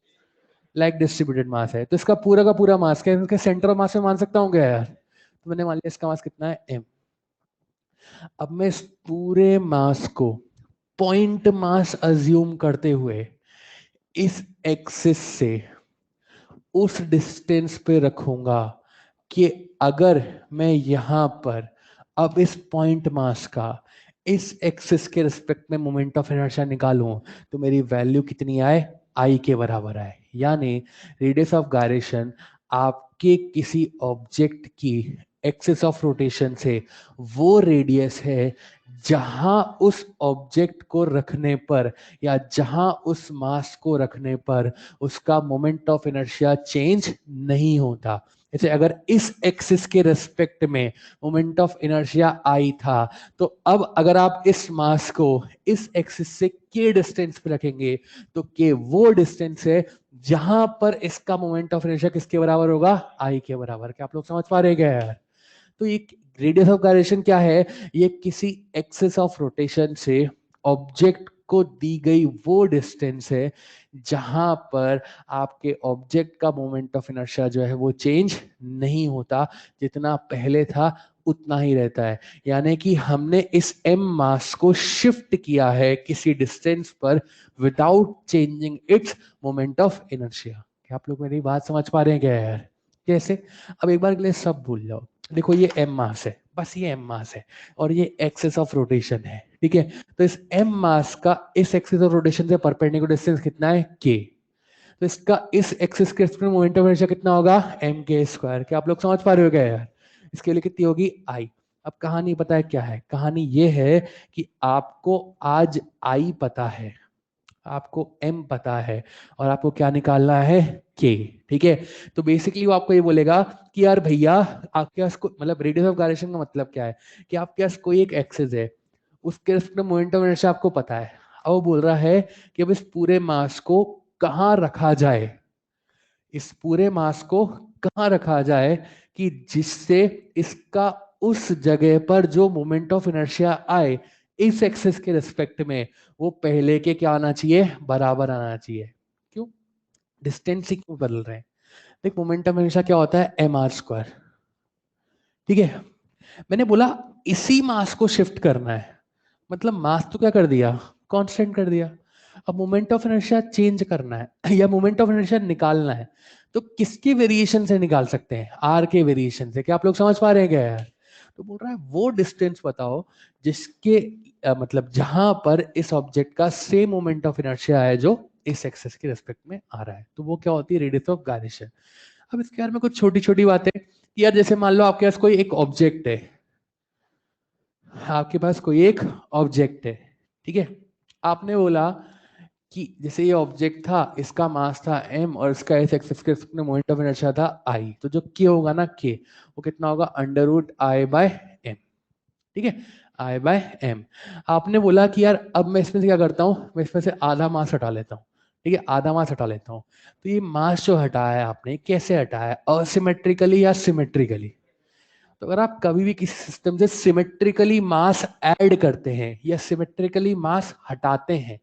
लाइक डिस्ट्रीब्यूटेड मास है, तो इसका पूरा का पूरा मास क्या है, इसके सेंटर ऑफ मास में मान सकता हूँ क्या यार? तो मैंने मान लिया इसका मास कितना है, एम। अब मैं इस पूरे मास को पॉइंट मास अज्यूम करते हुए इस एक्सिस से उस डिस्टेंस पे रखूंगा कि अगर मैं यहां पर अब इस पॉइंट मास का इस एक्सिस के रिस्पेक्ट में मोमेंट ऑफ इनर्शिया निकालूं तो मेरी वैल्यू कितनी आए, आई के बराबर आए। यानी रेडियस ऑफ गायरेशन आपके किसी ऑब्जेक्ट की एक्सिस ऑफ रोटेशन से वो रेडियस है जहां उस ऑब्जेक्ट को रखने पर या जहां उस मास को रखने पर उसका मोमेंट ऑफ इनर्शिया चेंज नहीं होता। जैसे अगर इस एक्सिस के रेस्पेक्ट में मोमेंट ऑफ इनर्शिया आई था, तो अब अगर आप इस मास को इस एक्सिस से के डिस्टेंस पे रखेंगे तो के वो डिस्टेंस है जहां पर इसका मोमेंट ऑफ इनर्शिया किसके बराबर होगा, आई के बराबर। क्या आप लोग समझ पा रहे हैं क्या यार? तो ये रेडियस ऑफ गायरेशन क्या है, ये किसी एक्सिस ऑफ रोटेशन से ऑब्जेक्ट को दी गई वो डिस्टेंस है जहां पर आपके ऑब्जेक्ट का मोमेंट ऑफ इनर्शिया जो है वो चेंज नहीं होता, जितना पहले था उतना ही रहता है। यानी कि हमने इस एम मास को शिफ्ट किया है किसी डिस्टेंस पर without changing its moment of inertia. क्या आप लोग मेरी बात समझ पा रहे हैं क्या यार? कैसे? अब एक बार के लिए सब भूल जाओ। देखो ये एम मास है, बस ये एम मास है, और ये एक्सिस ऑफ रोटेशन है। ठीक है, तो इस एम मास का इस एक्सिस ऑफ रोटेशन से परपेंडिकुलर डिस्टेंस कितना है, के। तो इसका इस एक्सिस के रिस्पेक्ट में मोमेंट ऑफ इनर्शिया कितना होगा, एम के स्क्वायर। क्या आप लोग समझ पा रहे हो क्या यार? इसके लिए कितनी होगी, आई। अब कहानी पता है क्या है, कहानी ये है कि आपको आज आई पता है, आपको एम पता है, और आपको क्या निकालना है, के। ठीक है, तो बेसिकली वो आपको ये बोलेगा कि यार भैया आपके पास मतलब रेडियस ऑफ गायरेशन का मतलब क्या है, कि आपके पास कोई एक एक्सिस है, उसके रिस्पेक्ट में मोमेंट ऑफ इनर्शिया आपको पता है। अब वो बोल रहा है कि अब इस पूरे मास को कहाँ रखा जाए, इस पूरे मास को कहाँ रखा जाए कि जिससे इसका उस जगह पर जो मोमेंट ऑफ इनर्शिया आए इस एक्सिस के रिस्पेक्ट में वो पहले के क्या आना चाहिए, बराबर आना चाहिए। क्यों, डिस्टेंस ही क्यों बदल रहे हैं? देख मोमेंट ऑफ इनर्शिया क्या होता है, एम आर स्क्वायर। ठीक है, मैंने बोला इसी मास को शिफ्ट करना है, मतलब मास तो क्या कर दिया, कांस्टेंट कर दिया। अब मोमेंट ऑफ इनर्शिया चेंज करना है या मोमेंट ऑफ इनर्शिया निकालना है, तो किसके वेरिएशन से निकाल सकते हैं, आर के वेरिएशन से। क्या आप लोग समझ पा रहे हैं क्या यार? तो बोल रहा है वो डिस्टेंस बताओ जिसके मतलब जहां पर इस ऑब्जेक्ट का सेम मोमेंट ऑफ इनर्शिया है जो इस एक्सिस के रिस्पेक्ट में आ रहा है, तो वो क्या होती है, रेडियस ऑफ गायरेशन। अब इसके बारे में कुछ छोटी छोटी बातें, यार जैसे मान लो आपके पास कोई एक ऑब्जेक्ट है, आपके पास कोई एक ऑब्जेक्ट है। ठीक है, आपने बोला कि जैसे ये ऑब्जेक्ट था, इसका मास था m और इसका इस एक्सिस के रिस्पेक्ट में मोमेंट ऑफ इनर्शिया था i, तो जो k होगा ना, k वो कितना होगा, under root I by M. ठीक है, आई बाय एम। आपने बोला कि यार अब मैं इसमें से क्या करता हूँ, मैं इसमें से आधा मास हटा लेता हूँ। ठीक है, आधा मास हटा लेता हूँ। तो ये मास जो हटाया है आपने, कैसे हटाया, असिमेट्रिकली या सिमेट्रिकली? तो अगर आप कभी भी किसी सिस्टम से सिमेट्रिकली मास ऐड करते हैं या सिमेट्रिकली मास हटाते हैं,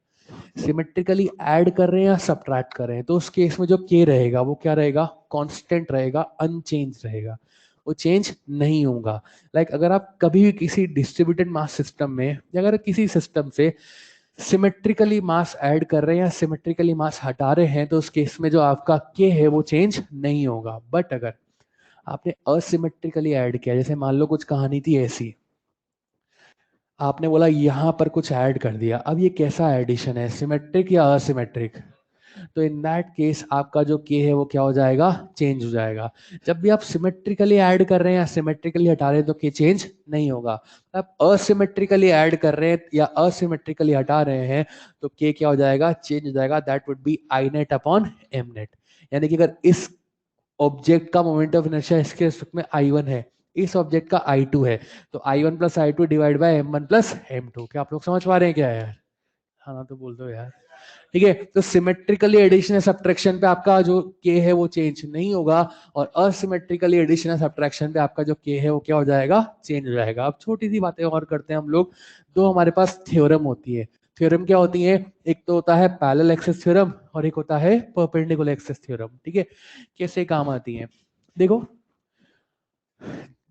सिमेट्रिकली ऐड कर रहे हैं या सब्ट्रैक्ट कर रहे हैं, तो उस केस में जो के रहेगा वो क्या रहेगा, कांस्टेंट रहेगा, अनचेंज रहेगा, वो चेंज नहीं होगा। अगर आप कभी भी किसी डिस्ट्रीब्यूटेड मास सिस्टम में या अगर किसी सिस्टम से सिमेट्रिकली मास ऐड कर रहे हैं या सिमेट्रिकली मास हटा रहे हैं, तो उस केस में जो आपका के है वो चेंज नहीं होगा। बट अगर आपने असिमेट्रिकली ऐड किया, जैसे मान लो कुछ कहानी थी ऐसी, आपने बोला यहां पर कुछ ऐड कर दिया, अब ये कैसा एडिशन है, सिमेट्रिक या असिमेट्रिक? तो इन दैट केस आपका जो के है वो क्या हो जाएगा, चेंज हो जाएगा। जब भी आप सिमेट्रिकली ऐड कर रहे हैं या सिमेट्रिकली हटा रहे हैं तो के चेंज नहीं होगा। आप असिमेट्रिकली ऐड कर रहे हैं या असिमेट्रिकली हटा रहे हैं तो के क्या हो जाएगा, चेंज हो जाएगा। That would be I net upon M net. यानी कि अगर इस ऑब्जेक्ट का मोमेंट ऑफ इनर्शिया इसके रिस्पेक्ट में I1 है, इस ऑब्जेक्ट का I2 है, तो I1 plus I2 divide by M1 plus M2। क्या आप लोग समझ पा रहे हैं क्या यार? हाँ ना, तो बोल दो यार। ठीक है, तो सिमेट्रिकली एडिशन या सब्ट्रैक्शन पे आपका जो के है वो चेंज नहीं होगा, और असिमेट्रिकली एडिशन या सब्ट्रैक्शन पे आपका जो के है वो क्या हो जाएगा, चेंज हो जाएगा। अब छोटी सी बातें और करते हैं हम लोग। दो हमारे पास थ्योरम होती है। थ्योरम क्या होती है, एक तो होता है पैरेलल एक्सिस थ्योरम और एक होता है परपेंडिकुलर एक्सिस थ्योरम। ठीक है, कैसे काम आती है, देखो।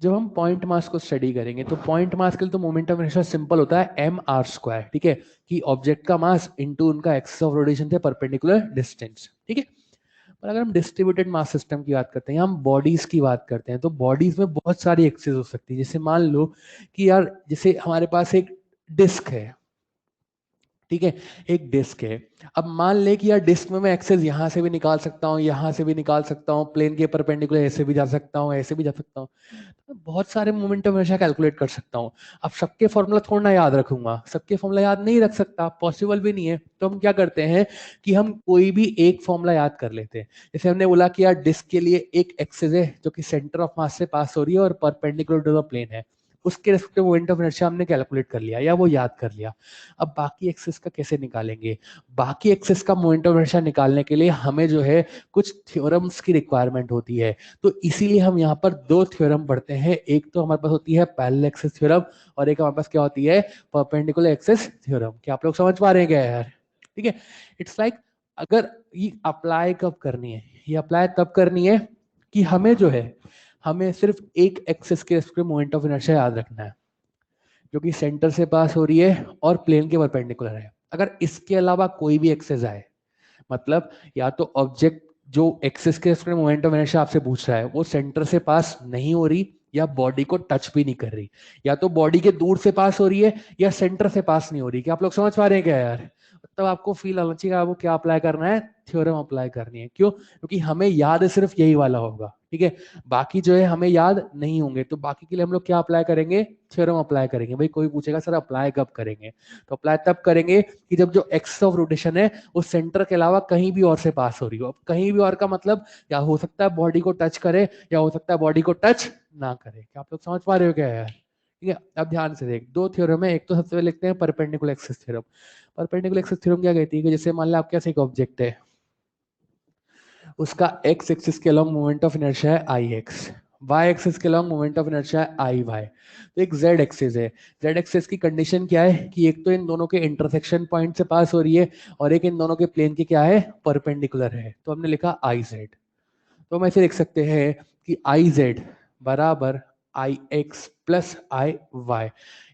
जब हम पॉइंट मास को स्टडी करेंगे तो पॉइंट मास के लिए तो मोमेंट ऑफ इनर्शिया सिंपल होता है mr²। ठीक है, कि ऑब्जेक्ट का मास इनटू उनका एक्सिस ऑफ रोटेशन से परपेंडिकुलर डिस्टेंस। ठीक है, पर अगर हम डिस्ट्रीब्यूटेड मास सिस्टम की बात करते हैं, हम बॉडीज की बात करते हैं, तो बॉडीज में बहुत सारी एक्सिस हो सकती है। जैसे मान लो कि यार जैसे हमारे पास एक डिस्क है, ठीक है, एक डिस्क है। अब मान ले कि यार डिस्क में मैं एक्सेस यहां से भी निकाल सकता हूँ, यहां से भी निकाल सकता हूँ, प्लेन के परपेंडिकुलर ऐसे भी जा सकता हूँ, ऐसे भी जा सकता हूँ, तो बहुत सारे मोमेंट हमेशा कैलकुलेट कर सकता हूँ। अब सबके फॉर्मूला थोड़ा ना याद रखूंगा, सबके फॉर्मूला याद नहीं रख सकता, पॉसिबल भी नहीं है। तो हम क्या करते हैं कि हम कोई भी एक फॉर्मूला याद कर लेते हैं। जैसे हमने बोला कि यार डिस्क के लिए एक एक्सेस है जो कि सेंटर ऑफ मास से पास हो रही है और परपेंडिकुलर टू द प्लेन है, उसके रेस्पेक्टिव मोमेंट ऑफ इनर्शिया हमने कैलकुलेट कर लिया या वो याद कर लिया। अब बाकी एक्सेस का कैसे निकालेंगे, बाकी एक्सेस का मोमेंट ऑफ इनर्शिया निकालने के लिए हमें जो है कुछ थ्योरम्स की रिक्वायरमेंट होती है। तो इसीलिए हम यहाँ पर दो थ्योरम पढ़ते हैं। एक तो हमारे पास होती है पैरेलल एक्सिस थ्योरम और एक हमारे पास क्या होती है, परपेंडिकुलर एक्सिस थ्योरम। क्या आप लोग समझ पा रहे हैं क्या यार? ठीक है, इट्स लाइक अगर ये अप्लाई कब करनी है, ये अप्लाई तब करनी है कि हमें जो है, हमें सिर्फ एक एक्सिस के रिस्पेक्ट में मोमेंट ऑफ इनर्शिया याद रखना है जो कि सेंटर से पास हो रही है और प्लेन के परपेंडिकुलर है। अगर इसके अलावा कोई भी एक्सेस आए, मतलब या तो ऑब्जेक्ट जो एक्सिस के रिस्पेक्ट में मोमेंट ऑफ इनर्शिया आपसे पूछ रहा है वो सेंटर से पास नहीं हो रही या बॉडी को टच भी नहीं कर रही, या तो बॉडी के दूर से पास हो रही है या सेंटर से पास नहीं हो रही। क्या आप लोग समझ पा रहे हैं क्या यार? तब आपको फील आना चाहिए आपको क्या अप्लाई करना है, थ्योरम अप्लाई करनी है। क्यों? क्योंकि हमें याद है सिर्फ यही वाला होगा। ठीक है, बाकी जो है हमें याद नहीं होंगे, तो बाकी के लिए हम लोग क्या अप्लाई करेंगे, थ्योरम अप्लाई करेंगे। भाई कोई पूछेगा सर अप्लाई कब करेंगे, तो अप्लाई तब करेंगे कि जब जो एक्सिस ऑफ रोटेशन है वो सेंटर के अलावा कहीं भी और से पास हो रही हो। अब कहीं भी और का मतलब या हो सकता है बॉडी को टच करे या हो सकता है बॉडी को टच ना करे। क्या आप लोग समझ पा रहे हो क्या यार? ठीक है, अब ध्यान से देख, दो थ्योरम है। एक तो सबसे पहले लिखते हैं perpendicular axis theorem. Perpendicular axis theorem क्या कहती है कि जैसे मान लो आपके पास एक ऑब्जेक्ट है, उसका एक्स एक्सिस के अलॉन्ग मोमेंट ऑफ इनर्शिया है आई एक्स, वाई एक्सिस के अलॉन्ग मोमेंट ऑफ इनर्शिया है आई वाई, तो एक जेड एक्सिस है। जेड एक्सिस की कंडीशन क्या है कि एक तो इन दोनों के इंटरसेक्शन पॉइंट से पास हो रही है और एक इन दोनों के प्लेन के क्या है, परपेंडिकुलर है। तो हमने लिखा आई जेड। तो हम ऐसे लिख सकते हैं कि आई जेड बराबर आई एक्स प्लस आई वाई,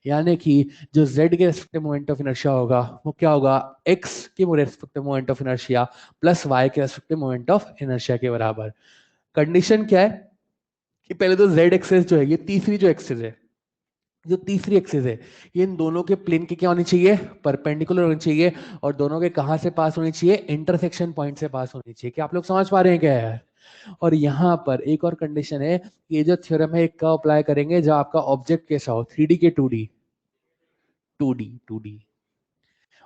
यानी कि जो z के रेस्पेक्टिव मोमेंट ऑफ इनर्शिया होगा वो क्या होगा, x के respective moment of inertia plus y के रेस्पेक्टिव मोमेंट ऑफ इनर्शिया के बराबर। कंडीशन क्या है कि पहले तो z एक्सिस जो है, ये तीसरी जो एक्सिस है, जो तीसरी एक्सिस है, ये इन दोनों के प्लेन के क्या होनी चाहिए, परपेंडिकुलर होनी चाहिए, और दोनों के कहां से पास होनी चाहिए, इंटरसेक्शन पॉइंट से पास होनी चाहिए। क्या आप लोग समझ पा रहे हैं क्या यार? और यहाँ पर एक और कंडीशन है, ये जो थ्योरम है एक का अप्लाई करेंगे जब आपका ऑब्जेक्ट कैसा हो, 3D के 2D, 2D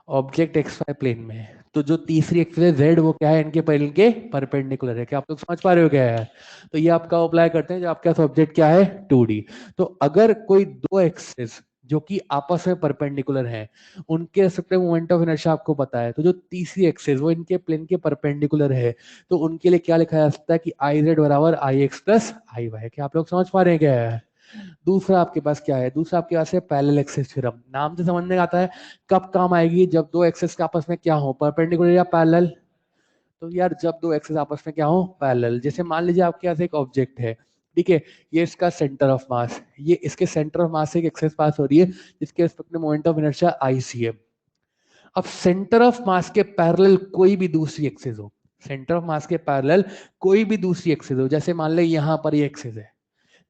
object x Y plane में है, तो जो तीसरी एक्सिस है जेड वो क्या है, इनके प्लेन के परपेंडिकुलर है। क्या आप लोग समझ पा रहे हो क्या है? तो ये आपका अप्लाई करते हैं जब आपका ऑब्जेक्ट क्या है, 2D। तो अगर कोई दो एक्सिस जो कि आपस में परपेंडिकुलर हैं, उनके रिस्पेक्टिव मोमेंट ऑफ इनर्शिया आपको पता है, तो जो तीसरी एक्सिस वो इनके प्लेन के परपेंडिकुलर है, तो उनके लिए क्या लिखा जा सकता है कि आई जेड बराबर आई एक्स प्लस आई वाई। क्या आप लोग समझ पा रहे हैं क्या है? दूसरा आपके पास क्या है? दूसरा आपके पास है पैरेलल एक्सिस थ्योरम। नाम से समझ में आता है कब काम आएगी, जब दो एक्सिस के आपस में क्या हो, परपेंडिकुलर या पैरेलल। तो यार जब दो एक्सिस आपस में क्या हो, पैरेलल। जैसे मान लीजिए आपके पास एक ऑब्जेक्ट है, ठीक है, ये इसका सेंटर ऑफ मास, ये इसके सेंटर ऑफ मास से एक एक्सिस पास हो रही है जिसके रिस्पेक्ट में मोमेंट ऑफ इनर्शिया आई सी है। अब सेंटर ऑफ मास के पैरेलल कोई भी दूसरी एक्सिस हो, सेंटर ऑफ मास के पैरेलल कोई भी दूसरी एक्सिस हो, जैसे मान ले यहां पर ये एक्सिस है,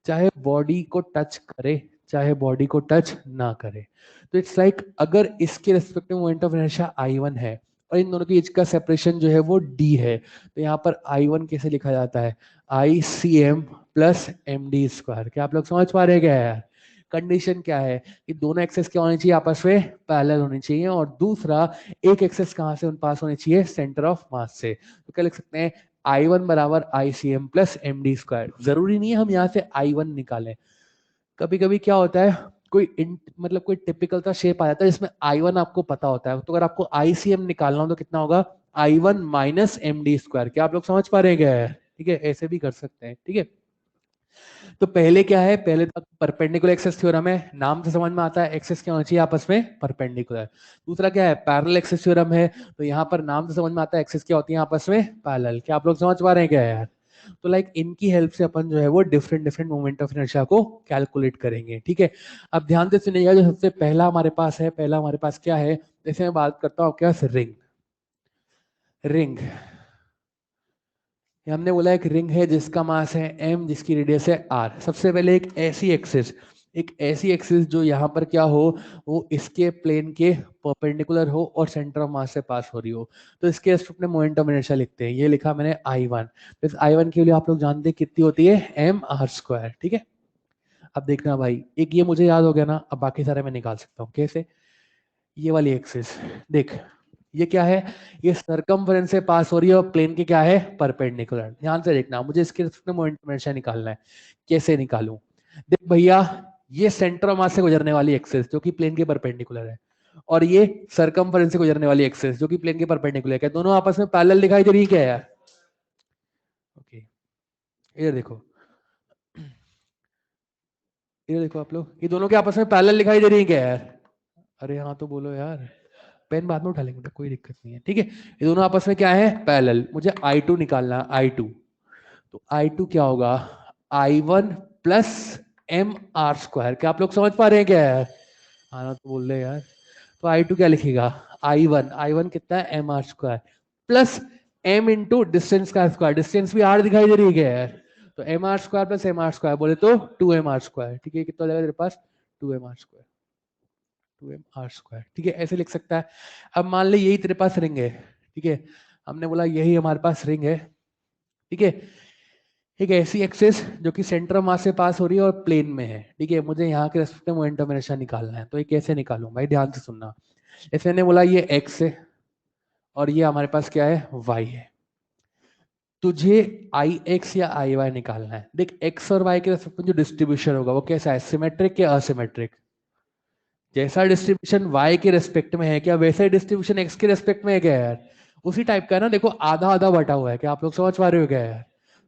चाहे बॉडी को टच करे चाहे बॉडी को टच ना करे, तो इट्स लाइक अगर इसके respective moment of inertia I1 है और इन दोनों की एज का सेपरेशन जो है वो D है, तो यहाँ पर I1 कैसे लिखा जाता है, ICM प्लस MD स्क्वायर। क्या आप लोग समझ पा रहे हैं क्या यार? कंडीशन क्या है कि दोनों एक्सेस क्या होनी चाहिए, आपस में पैरेलल होनी चाहिए, और दूसरा एक एक्सेस कहां से उन पास होनी चाहिए, सेंटर ऑफ मास से। तो क्या लिख सकते हैं, I1 बराबर ICM प्लस MD स्क्वायर। जरूरी नहीं है हम यहाँ से I1 निकालें, कभी कभी क्या होता है कोई मतलब कोई टिपिकल सा शेप आ जाता है जिसमें I1 आपको पता होता है, तो अगर आपको ICM निकालना हो तो कितना होगा, I1 माइनस MD स्क्वायर। क्या आप लोग समझ पा रहे हैं क्या है? ठीक है, ऐसे भी कर सकते हैं। ठीक है, तो पहले क्या है, पहले तो परपेंडिकुलर एक्सिस थ्योरम है, नाम से समझ में आता है एक्सिस क्या होनी चाहिए आपस में, परपेंडिकुलर। दूसरा क्या है, पैरेलल एक्सिस थ्योरम है, तो यहाँ पर नाम से समझ में आता है एक्सिस क्या होती है आपस में, पैरेलल। क्या आप लोग समझ पा रहे हैं क्या यार? तो लाइक इनकी हेल्प से अपन जो है वो different different moment of inertia को कैलकुलेट करेंगे। ठीक है, अब ध्यान से सुनिएगा, जो सबसे पहला हमारे पास है, पहला हमारे पास क्या है, जैसे मैं बात करता हूँ क्या, रिंग। रिंग हमने बोला एक रिंग है जिसका मास है m, जिसकी रेडियस है r। सबसे पहले एक ऐसी एक्सिस जो यहाँ पर क्या हो, वो इसके प्लेन के परपेंडिकुलर हो और सेंटर ऑफ मास से पास हो रही हो, तो इसके रिस्पेक्ट में मोमेंट ऑफ इनर्शिया लिखते हैं। ये लिखा मैंने I1। तो इस I1 के लिए आप लोग जानते हैं कितनी होती है, mr²। ठीक है, अब देखना भाई, एक ये मुझे याद हो गया ना, अब बाकी सारे मैं निकाल सकता हूँ कैसे। ये वाली एक्सिस देख, ये क्या है, ये सरकमफ्रेंस से पास हो रही है और प्लेन के क्या है, परपेंडिकुलर। ध्यान से देखना, मुझे इसके रिस्पेक्ट में मोमेंट ऑफ इनर्शिया निकालना है। कैसे निकालूं, देख भैया, ये सेंटर ऑफ मास से गुजरने वाली एक्सिस जो कि प्लेन के परपेंडिकुलर है, और ये सरकमफ्रेंस से गुजरने वाली एक्सिस जो कि प्लेन के परपेंडिकुलर है, क्या दोनों आपस में पैरेलल दिखाई दे रही है क्या यार? ओके, इधर देखो, इधर देखो आप लोग, ये दोनों के आपस में पैरेलल दिखाई दे रही है क्या यार? अरे हाँ तो बोलो यार, पेन बाद में उठा लेंगे तो कोई दिक्कत नहीं है। ठीक है, ये दोनों आपस में क्या है, पैरेलल। मुझे I2 निकालना है, I2। तो I2 क्या होगा, I1 प्लस mr²। क्या आप लोग समझ पा रहे हैं क्या यार? आना तो बोल रहे यार। तो I2 क्या लिखेगा, I1 कितना है, mr² plus m into distance का स्क्वायर, डिस्टेंस भी r दिखाई दे रही है क्या यार? तो mr² प्लस mr² बोले तो 2mr²। ठीक है, कितना हो जाएगा तेरे पास, 2mr², 2mr²। ठीक है, ऐसे लिख सकता है। अब मान ले यही तेरे पास रिंग है, ठीक है, हमने बोला यही हमारे पास रिंग है। ठीक है, एक ऐसी एक्सिस जो कि सेंटर ऑफ मास से पास हो रही है और प्लेन में है। ठीक है, मुझे यहाँ के रेस्पेक्ट में मोमेंट ऑफ इनर्शिया निकालना है, तो ये कैसे निकालूं भाई, ध्यान से सुनना। जैसे मैंने बोला ये x है और ये हमारे पास क्या है, y है। तुझे Ix या Iy निकालना है। देख x और y के रेस्पेक्ट में जो डिस्ट्रीब्यूशन होगा वो कैसा है, सिमेट्रिक या असिमेट्रिक? जैसा डिस्ट्रीब्यूशन y के रेस्पेक्ट में है क्या, वैसा ही डिस्ट्रीब्यूशन x के रेस्पेक्ट में है क्या यार? उसी टाइप का है ना, देखो आधा आधा बटा हुआ है। क्या आप लोग समझ पा रहे हो क्या यार?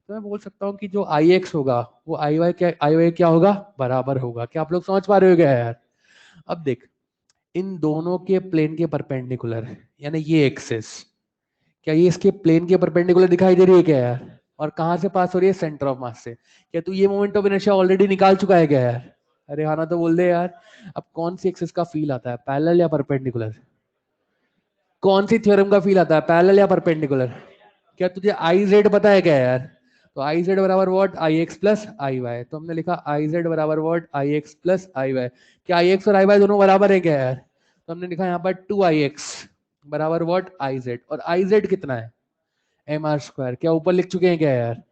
तो मैं बोल सकता हूँ कि जो Ix होगा वो Iy क्या होगा, बराबर होगा। क्या आप लोग समझ पा रहे हो क्या यार? अब देख, इन दोनों के प्लेन के परपेंडिकुलर, यानी ये एक्सिस, क्या ये इसके प्लेन के परपेंडिकुलर दिखाई दे रही है क्या यार? और कहां से पास हो रही है, सेंटर ऑफ मास से। क्या तू ये मोमेंट ऑफ इनर्शिया ऑलरेडी निकाल चुका है क्या यार? अरे हाँ ना तो बोल दे यार। अब कौन सी एक्सिस का फील आता है, पैरेलल या परपेंडिकुलर? कौन सी थ्योरम का फील आता है, पैरेलल या परपेंडिकुलर? क्या तुझे आई जेड पता है क्या यार? तो आई जेड बराबर what, I X plus I Y. तो हमने लिखा आई जेड बराबर what, I X plus I Y. क्या आई एक्स और आई वाई दोनों बराबर है क्या यार? तो हमने लिखा यहाँ पर 2ix बराबर वॉट, आई जेड। और आई जेड कितना है, mr²। क्या ऊपर लिख चुके हैं क्या यार?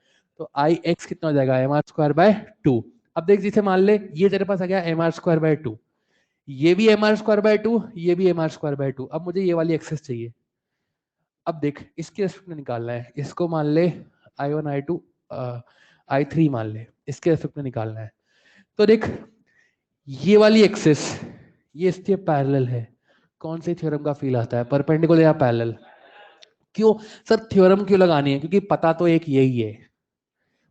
तो आई एक्स कितना हो जाएगा, mr²/2। अब देख, जिसे मान ले ये तेरे पास आ गया mr²/2, ये भी mr²/2, ये भी mr²/2। अब मुझे ये वाली एक्सेस चाहिए। अब देख, इसके रेस्पेक्ट में निकालना है, इसको मान ले I1 I2 I3 मान ले, इसके रेस्पेक्ट में निकालना है। तो देख, ये वाली एक्सेस ये इसके पैरेलल है। कौन से थ्योरम का फील आता है, परपेंडिकुलर या पैरेलल? क्यों सर थ्योरम क्यों लगानी है? क्योंकि पता तो एक यही है,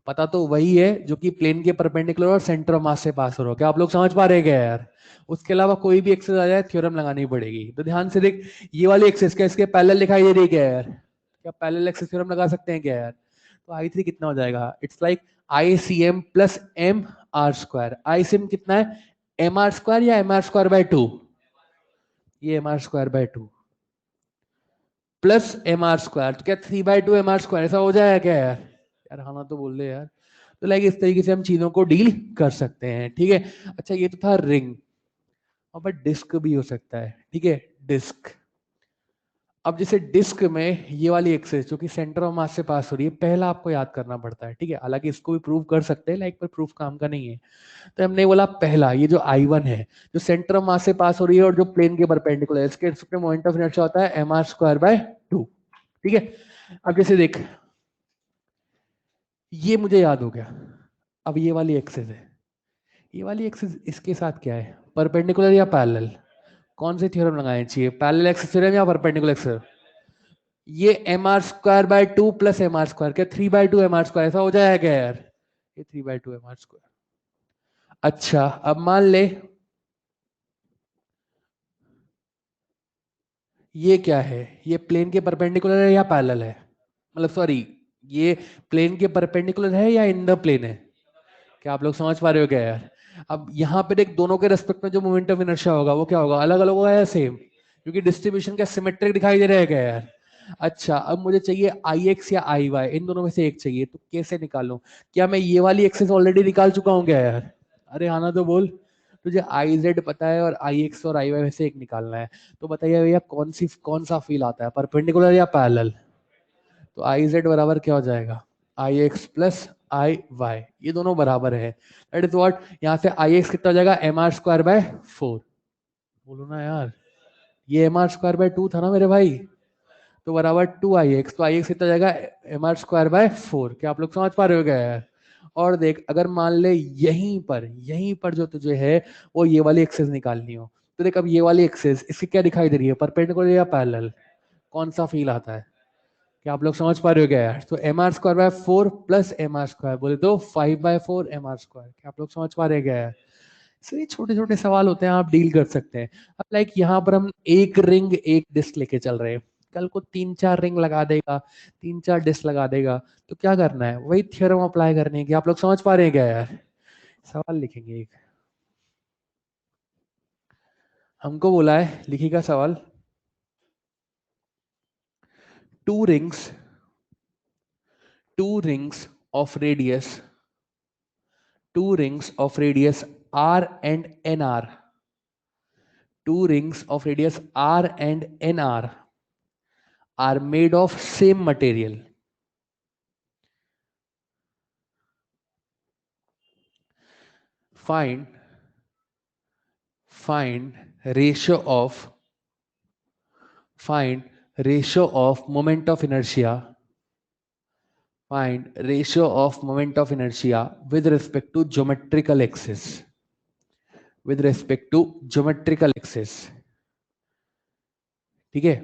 पता तो वही है जो कि प्लेन के परपेंडिकुलर और सेंटर ऑफ मास से पास हो रहा है। क्या आप लोग समझ पा रहे हैं क्या यार? उसके अलावा कोई भी एक्सेस आ जाए थ्योरम लगानी पड़ेगी। तो ध्यान से देख, ये वाली एक्सेस क्या इसके पैरेलल दिखाई दे रही है क्या यार? क्या पैरेलल एक्सेस थ्योरम लगा सकते हैं क्या यार? तो आई थ्री कितना हो जाएगा? It's like I C M plus M R square. I C M कितना है, एम आर स्क्वायर या M R square by two? ये M R square by two plus M R square, तो क्या three by two M R square ऐसा हो जाएगा क्या यार? यार हाँ ना तो बोल दे यार। तो लाइक इस तरीके से हम चीजों को डील कर सकते हैं, ठीक है। अच्छा ये तो था रिंग, अब डिस्क भी हो सकता है, ठीक है, डिस्क। अब जैसे डिस्क में ये वाली एक्सेस जो कि सेंटर ऑफ मास से पास हो रही है, पहला आपको याद करना पड़ता है, ठीक है। हालांकि इसको भी प्रूव कर सकते हैं, लाइक पर प्रूफ काम का नहीं है। तो हमने बोला पहला ये जो आई वन है, जो सेंटर ऑफ मास से पास हो रही है और जो प्लेन के परपेंडिकुलर है, इसके मोमेंट ऑफ इनर्शिया होता है M R square by two, ठीक है। अब जैसे देख, ये मुझे याद हो गया। अब ये वाली एक्सेस है, ये वाली एक्सेस इसके साथ क्या है, परपेंडिकुलर या पैरेलल? कौन से थ्योरम लगाने चाहिए, पैरेलल एक्सेस थ्योरम या परपेंडिकुलर एक्सेस? ये M R square by two plus M R square, क्या three by two M R square ऐसा हो जाएगा क्या यार? ये three by two M R square. अच्छा अब मान ले ये क्या है, ये प्लेन के परपेंडिकुलर है या पैरेलल है? मतलब सॉरी, ये प्लेन के परपेंडिकुलर है या इन द प्लेन है? क्या आप लोग समझ पा रहे हो क्या यार? अब यहाँ पे देख, दोनों के रेस्पेक्ट में जो मोमेंट ऑफ इनर्शिया होगा वो क्या होगा, अलग अलग होगा या सेम? क्योंकि डिस्ट्रीब्यूशन क्या सिमेट्रिक दिखाई दे रहा है क्या यार? अच्छा अब मुझे चाहिए आई एक्स या आई वाई, इन दोनों में से एक चाहिए, तो कैसे निकालूं? क्या मैं ये वाली एक्सेस ऑलरेडी निकाल चुका हूँ क्या यार? अरे आना तो बोल। तुझे आई जेड पता है और आई एक्स और आई वाई में से एक निकालना है। तो बताइए भैया कौन सा फील आता है, परपेंडिकुलर या पैरेलल? तो आई जेड बराबर क्या हो जाएगा, आई एक्स प्लस आई वाई, ये दोनों बराबर है। दैट इज व्हाट, यहाँ से आई एक्स कितना हो जाएगा, M R square by four. बोलो ना यार, ये M R square by two था ना मेरे भाई, तो बराबर टू आई एक्स, तो आई एक्स कितना हो जाएगा, M R square by four. क्या आप लोग समझ पा रहे हो क्या यार? और देख अगर मान ले यहीं पर जो तुझे है वो ये वाली एक्सेस निकालनी हो, तो देख अब ये वाली एक्सेस इसकी क्या दिखाई दे रही है, परपेंडिकुलर या पैरेलल? कौन सा फील आता है? क्या आप लोग समझ पा रहे हो क्या यार? तो M R square by four plus M R square बोले तो five by four M R square. क्या आप लोग समझ पा रहे हैं क्या यार? सो ये छोटे छोटे सवाल होते हैं, आप डील कर सकते हैं। अब लाइक यहाँ पर हम एक रिंग एक डिस्क लेके चल रहे हैं, कल को तीन चार रिंग लगा देगा, तीन चार डिस्क लगा देगा, तो क्या करना है, वही थ्योरम अप्लाई करने की। आप लोग समझ पा रहे हैं क्या यार? सवाल लिखेंगे एक, हमको बोला है लिखिएगा सवाल, to rings to rings of radius two rings of radius r and nr, two rings of radius r and nr are made of same material. Find find ratio of find ratio of moment of inertia. Find ratio of moment of inertia with respect to geometrical axis. With respect to geometrical axis. ठीक है,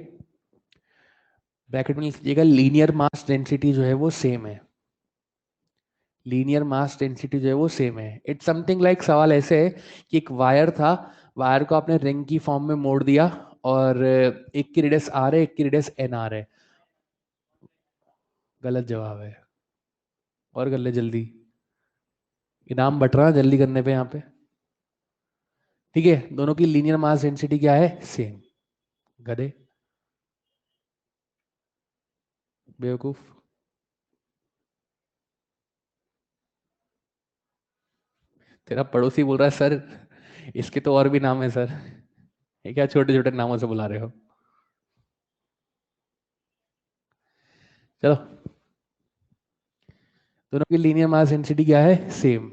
bracket में लिख लीजिएगा, linear mass density जो है वो same है, linear mass density जो है वो सेम है। इट्स समथिंग लाइक, सवाल ऐसे है कि एक वायर था, वायर को आपने रिंग की फॉर्म में मोड़ दिया और एक की रेडियस आर है, एक की रेडियस एन आर है। गलत जवाब है, और कर ले जल्दी, इनाम बट रहा जल्दी करने पे यहाँ पे। ठीक है, दोनों की लीनियर मास डेंसिटी क्या है, सेम। गधे, बेवकूफ। तेरा पड़ोसी बोल रहा है सर इसके तो और भी नाम है सर, ये क्या छोटे छोटे नामों से बुला रहे हो? चलो, दोनों की लीनियर मास डेंसिटी क्या है, सेम।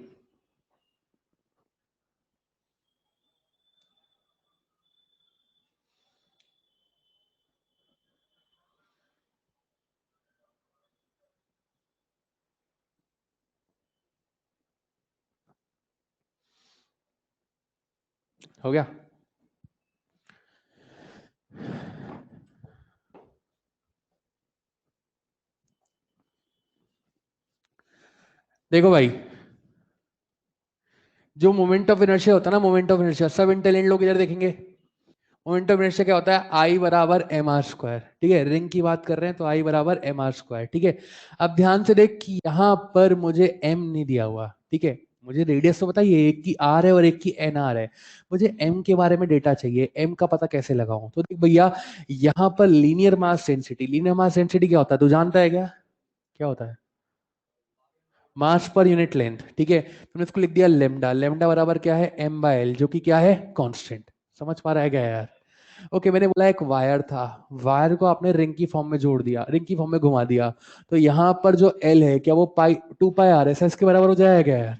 हो गया। देखो भाई, जो मोमेंट ऑफ इनर्शिया होता है ना, मोमेंट ऑफ इनर्शिया, सब इंटेलिजेंट लोग इधर देखेंगे। मोमेंट ऑफ इनर्शिया क्या होता है? आई बराबर एम आर स्क्वायर। ठीक है, रिंग की बात कर रहे हैं तो आई बराबर एम आर स्क्वायर। ठीक है, अब ध्यान से देख कि यहां पर मुझे एम नहीं दिया हुआ। ठीक है, मुझे रेडियस तो बताइए, एक की आर है और एक की एन आर है। मुझे एम के बारे में डेटा चाहिए, एम का पता कैसे लगाऊं? तो देख भैया, यहाँ पर linear mass density, linear mass density क्या होता है तू जानता है क्या? क्या होता है? मास पर यूनिट लेंथ। ठीक है, तुमने इसको लिख दिया लेमडा। लेमडा बराबर क्या है? एम बाय एल, जो कि क्या है? कांस्टेंट। समझ पा रहा है क्या यार? ओके, मैंने बोला एक वायर था, वायर को आपने रिंग की फॉर्म में जोड़ दिया, रिंग की फॉर्म में घुमा दिया, तो यहाँ पर जो एल है क्या वो पाई 2 पाई आर एस एस के बराबर हो जाएगा क्या यार?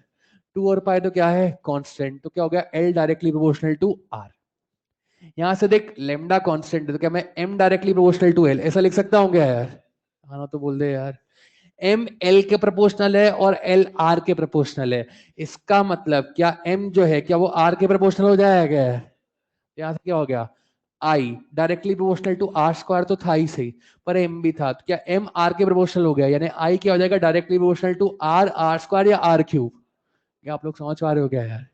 2 और पाई तो क्या है? कांस्टेंट। तो क्या हो गया? L directly proportional to R. यहां से देख लेमडा कांस्टेंट है, तो क्या मैं M directly proportional to L ऐसा लिख सकता हूँ क्या यार? हाँ ना, तो बोल दे यार। एम एल के प्रोपोर्शनल है और एल आर के प्रोपोर्शनल है। इसका मतलब क्या एम जो है क्या वो आर के प्रोपोर्शनल हो जाएगा क्या? यहां से क्या हो गया? I directly proportional to R square तो था ही सही, पर एम भी था, तो क्या एम आर के प्रोपोर्शनल हो गया, यानी आई क्या हो जाएगा? Directly proportional to R R square या आर क्यूब। क्या आप लोग समझ पा रहे हो क्या यार?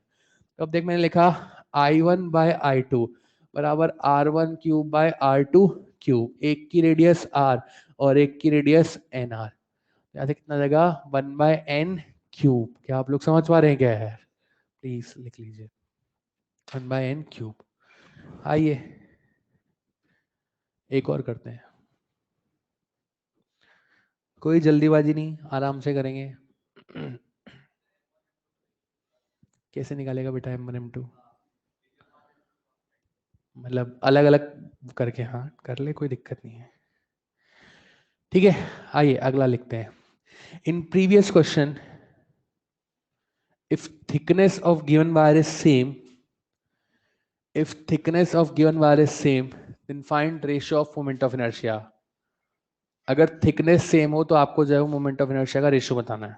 तो अब देख, मैंने लिखा I one by I two बराबर R one cube by R two cube, एक की रेडियस आर और एक की रेडियस एन आर। यहाँ से कितना जाएगा? 1/n cube. क्या आप लोग समझ पा रहे हैं क्या है? प्लीज लिख लीजिए, 1/n क्यूब। आइए एक और करते हैं, कोई जल्दीबाजी नहीं, आराम से करेंगे। कैसे निकालेगा बेटा M1 M2? मतलब अलग अलग करके, हाँ कर ले, कोई दिक्कत नहीं है। ठीक है, आइए अगला लिखते हैं। In previous question, if thickness of given wire is same, if thickness of given wire is same, then find ratio of moment of inertia। अगर थिकनेस सेम हो तो आपको जो है मोमेंट ऑफ इनर्शिया का रेशियो बताना है।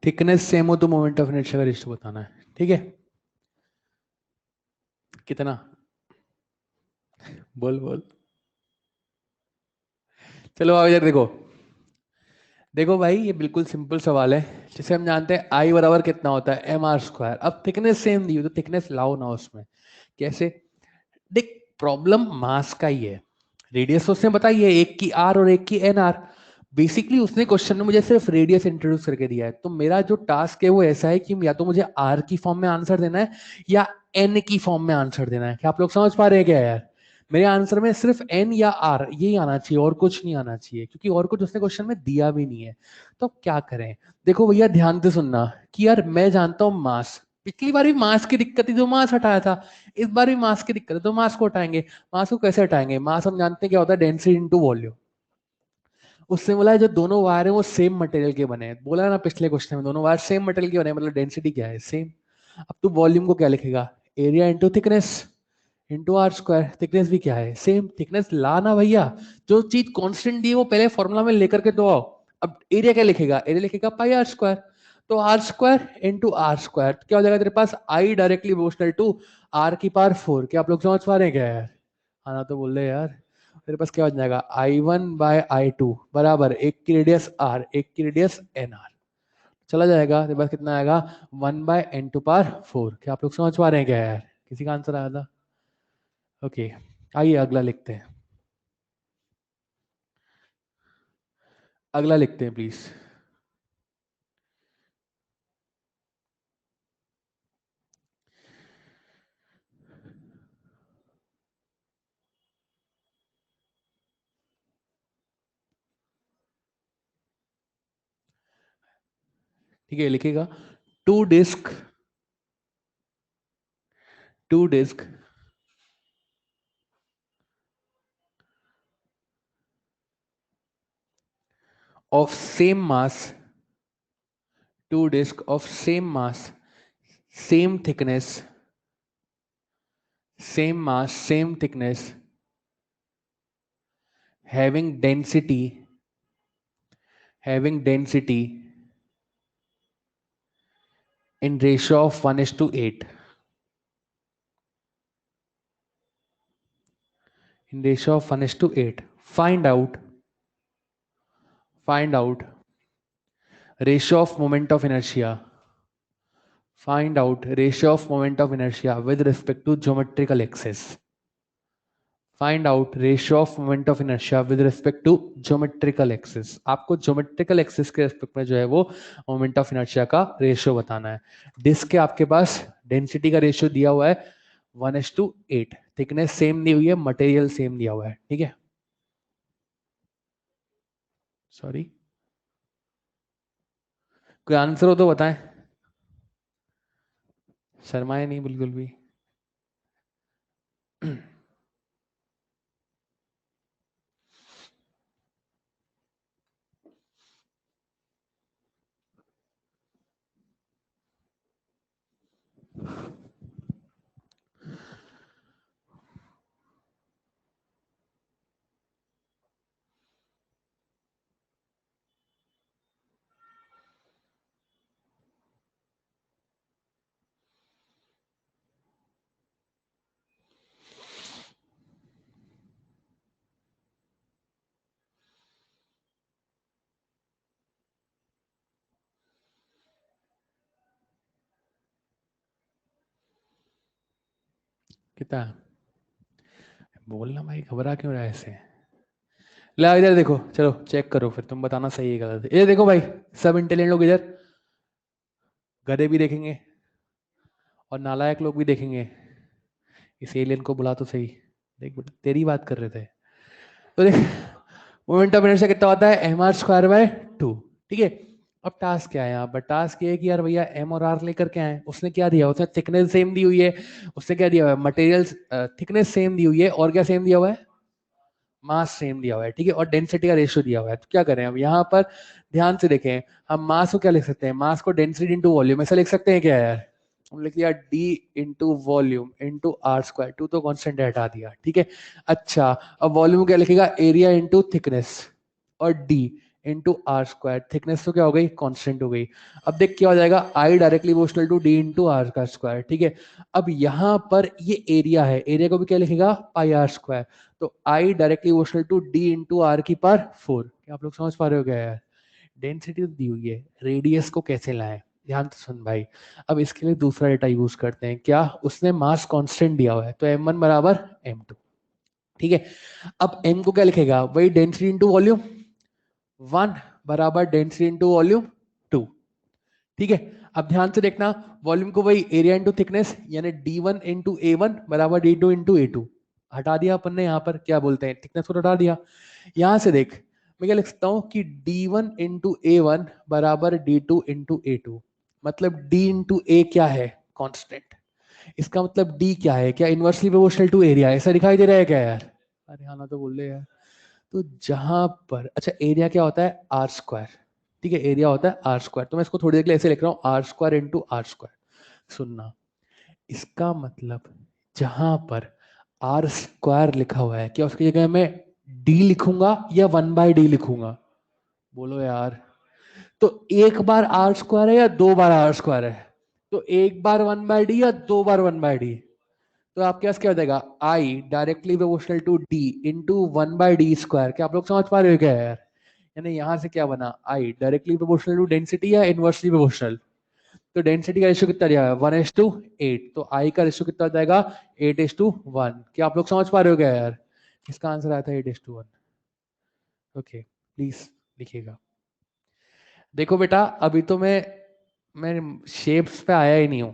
थिकनेस सेम हो तो मोमेंट ऑफ इनर्शिया का रेशियो बताना है। ठीक है, कितना? बोल बोल। चलो अब इधर देखो, देखो भाई ये बिल्कुल सिंपल सवाल है। जैसे हम जानते हैं आई बराबर कितना होता है? M R square. अब थिकनेस सेम दी हो तो थिकनेस लाओ ना उसमें। कैसे? देख, प्रॉब्लम मास का ही है, रेडियस तो उसने बताई है, एक की आर और एक की एन आर। बेसिकली उसने क्वेश्चन में मुझे सिर्फ रेडियस इंट्रोड्यूस करके दिया है, तो मेरा जो टास्क है वो ऐसा है कि या तो मुझे आर की फॉर्म में आंसर देना है या एन की फॉर्म में आंसर देना है। क्या आप लोग समझ पा रहे हैं क्या यार? मेरे आंसर में सिर्फ एन या आर यही आना चाहिए और कुछ नहीं आना चाहिए, क्योंकि और कुछ उसने क्वेश्चन में दिया भी नहीं है। तो क्या करें? देखो भैया ध्यान से सुनना कि यार मैं जानता हूं मास, पिछली बार भी मास की दिक्कत थी जो मास हटाया था, इस बार भी मास की दिक्कत है तो मास को हटाएंगे। मास को कैसे हटाएंगे? मास हम जानते हैं क्या होता है? Density into volume. उससे बोला है जो दोनों वायर है वो सेम मटेरियल के बने हैं, बोला ना पिछले क्वेश्चन में दोनों वायर सेम मटेरियल के बने हैं, मतलब डेंसिटी क्या है? सेम। अब तू वॉल्यूम को क्या लिखेगा? Area into thickness into R square. Thickness भी क्या है? सेम। थिकनेस ला ना भैया, जो चीज कांस्टेंट दी है वो पहले फॉर्मूला में लेकर के तो आओ। अब एरिया क्या लिखेगा? एरिया लिखेगा पाई आर स्क्वायर। तो R square into R square क्या हो जाएगा तेरे पास? I directly proportional to R की पावर 4। क्या आप लोग समझ पा रहे हैं क्या यार? हाँ ना, तो बोल रहे यार। तेरे पास क्या हो जाएगा? I one by I two बराबर एक की रेडियस आर एक की रेडियस एन आर। चला जाएगा, तेरे पास कितना आएगा? 1/n⁴। क्या आप लोग समझ पा रहे हैं क्या यार? किसी का आंसर आया था? ओके, आइए अगला लिखते हैं, अगला लिखते हैं प्लीज। ठीक है, लिखेगा two disc of same mass, two discs of same mass, same thickness, same mass, same thickness, having density in ratio of 1:8. In ratio of 1:8. Find out ratio of moment of inertia. Find out ratio of moment of inertia with respect to geometrical axis. Find out ratio of moment of inertia with respect to geometrical axis. आपको geometrical axis के respect में जो है वो moment of inertia का ratio बताना है. Disc के आपके पास density का ratio दिया हुआ है 1:8. थिकनेस सेम दी हुई है, मटेरियल सेम दिया हुआ है. ठीक है, सॉरी, कोई आंसर हो तो बताएं. शर्माए नहीं बिल्कुल भी. कितना बोलना भाई, घबरा क्यों रहा है ऐसे. ला इधर देखो, चलो चेक करो फिर तुम बताना सही है गलत है. ये देखो भाई, सब इंटेलिजेंट लोग इधर, गधे भी देखेंगे और नालायक लोग भी देखेंगे. इस एलियन को बुला तो सही. देख बेटा, तेरी बात कर रहे थे. तो देख, मोमेंट ऑफ इनर्शिया कितना होता है, mr²/2. ठीक है, अब टास्क क्या है यहाँ पर. टास्क ये है कि यार भैया m और r लेकर के आए. उसने क्या दिया, उसने थिकनेस सेम दी हुई है. उसने क्या दिया हुआ है, मटेरियल थिकनेस सेम दी हुई है. और क्या सेम दिया हुआ है, मास सेम दिया हुआ है. ठीक है, और डेंसिटी का रेशियो दिया हुआ है. तो क्या करें अब यहाँ पर, ध्यान से देखें, हम मास को क्या लिख सकते हैं, मास को डेंसिटी इंटू वॉल्यूम ऐसा लिख सकते हैं क्या यार. हम लिख दिया d into volume into r². Two तो कॉन्स्टेंट हटा दिया. ठीक है, अच्छा अब वॉल्यूम क्या लिखेगा, एरिया इंटू थिकनेस, और d इंटू r². थिकनेस तो क्या हो गई, कांस्टेंट हो गई. अब देख क्या हो जाएगा, I directly proportional to d into r². ठीक है, अब यहां पर ये एरिया है, एरिया को भी क्या लिखेगा, πr². तो I directly proportional to d into r⁴. क्या आप लोग समझ पा रहे हो क्या यार. डेंसिटी दी हुई है, रेडियस को कैसे लाएं, ध्यान से सुन भाई. अब इसके लिए दूसरा डेटा यूज करते हैं. क्या, उसने मास कांस्टेंट दिया हुआ है, तो m1 बराबर m2. ठीक है, अब m को क्या लिखेगा, वही डेंसिटी इंटू वॉल्यूम 1 बराबर डेंसिटी इंटू वॉल्यूम 2. ठीक है, अब ध्यान से देखना, वॉल्यूम को वही एरिया इंटू थिकनेस, यानी d1 इंटू a1 बराबर d2 इंटू a2. हटा दिया अपन ने, यहाँ पर क्या बोलते हैं, थिकनेस को हटा दिया. यहां से देख, मैं क्या लिख सकता हूं कि d1 इंटू a1 बराबर d2 इंटू a2. मतलब d इंटू a क्या है, कांस्टेंट. इसका मतलब d क्या है, क्या इनवर्सली प्रोपोर्शनल टू एरिया, ऐसा दिखाई दे रहा है क्या यार. अरे हाँ ना, तो बोल दे यार. तो जहां पर, अच्छा एरिया क्या होता है, r². ठीक है, एरिया होता है r². तो मैं इसको थोड़ी देर के लिए ऐसे लिख रहा हूँ, r² इंटू r². सुनना, इसका मतलब जहां पर r² लिखा हुआ है, क्या उसकी जगह मैं d लिखूंगा या 1/d लिखूंगा, बोलो यार. तो एक बार r² है या दो बार r² है, तो एक बार 1/d या दो बार 1/d. तो आपके पास क्या हो जाएगा, I directly proportional to d into 1/d². क्या आप लोग समझ पा रहे हो क्या यार. यानी यहां से क्या बना, I directly proportional to density या इनवर्सली प्रोपोर्शनल. तो डेंसिटी का रेशियो कितना दिया है, 1:8. तो I का रेशियो कितना हो जाएगा, 8:1. क्या आप लोग समझ पा रहे हो क्या यार. इसका आंसर आया था 8:1. ओके, प्लीज लिखिएगा. देखो बेटा, अभी तो मैं शेप्स पे आया ही नहीं हूं.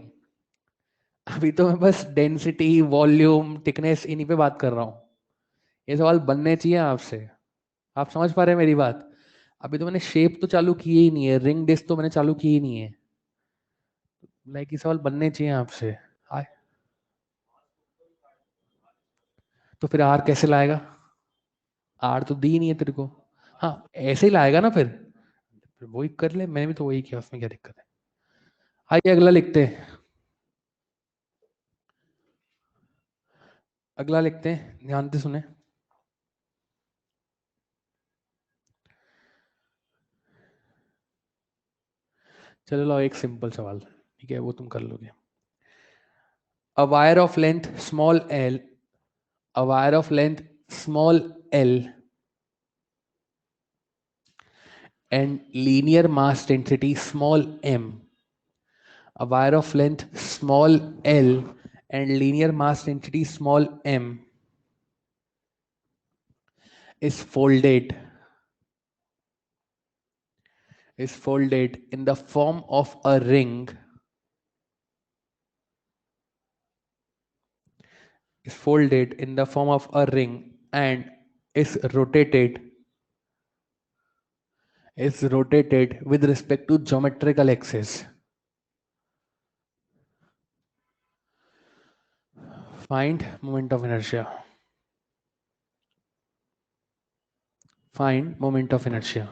अभी तो मैं बस डेंसिटी, वॉल्यूम, थिकनेस, इन्हीं पे बात कर रहा हूं. ये सवाल बनने चाहिए आपसे. आप समझ पा रहे हैं मेरी बात. अभी तो मैंने शेप तो चालू किए ही नहीं है, रिंग डिस्क तो मैंने चालू की ही नहीं है। लाइक ये सवाल बनने चाहिए आपसे। आए तो फिर आर कैसे लाएगा? आर तो दी ही नहीं है तेरे को। हाँ ऐसे ही लाएगा ना फिर वही कर ले, मैंने भी तो वही किया, उसमें क्या दिक्कत है। आइए अगला लिखते हैं, अगला लिखते हैं, ध्यान से सुने। चलो लो एक सिंपल सवाल, ठीक है वो तुम कर लोगे। A wire of length small L, a wire of length small l and linear mass density small m, a wire of length small l and linear mass density small m is folded in the form of a ring, is folded in the form of a ring and is rotated with respect to geometrical axis. Find moment of inertia. Find moment of inertia.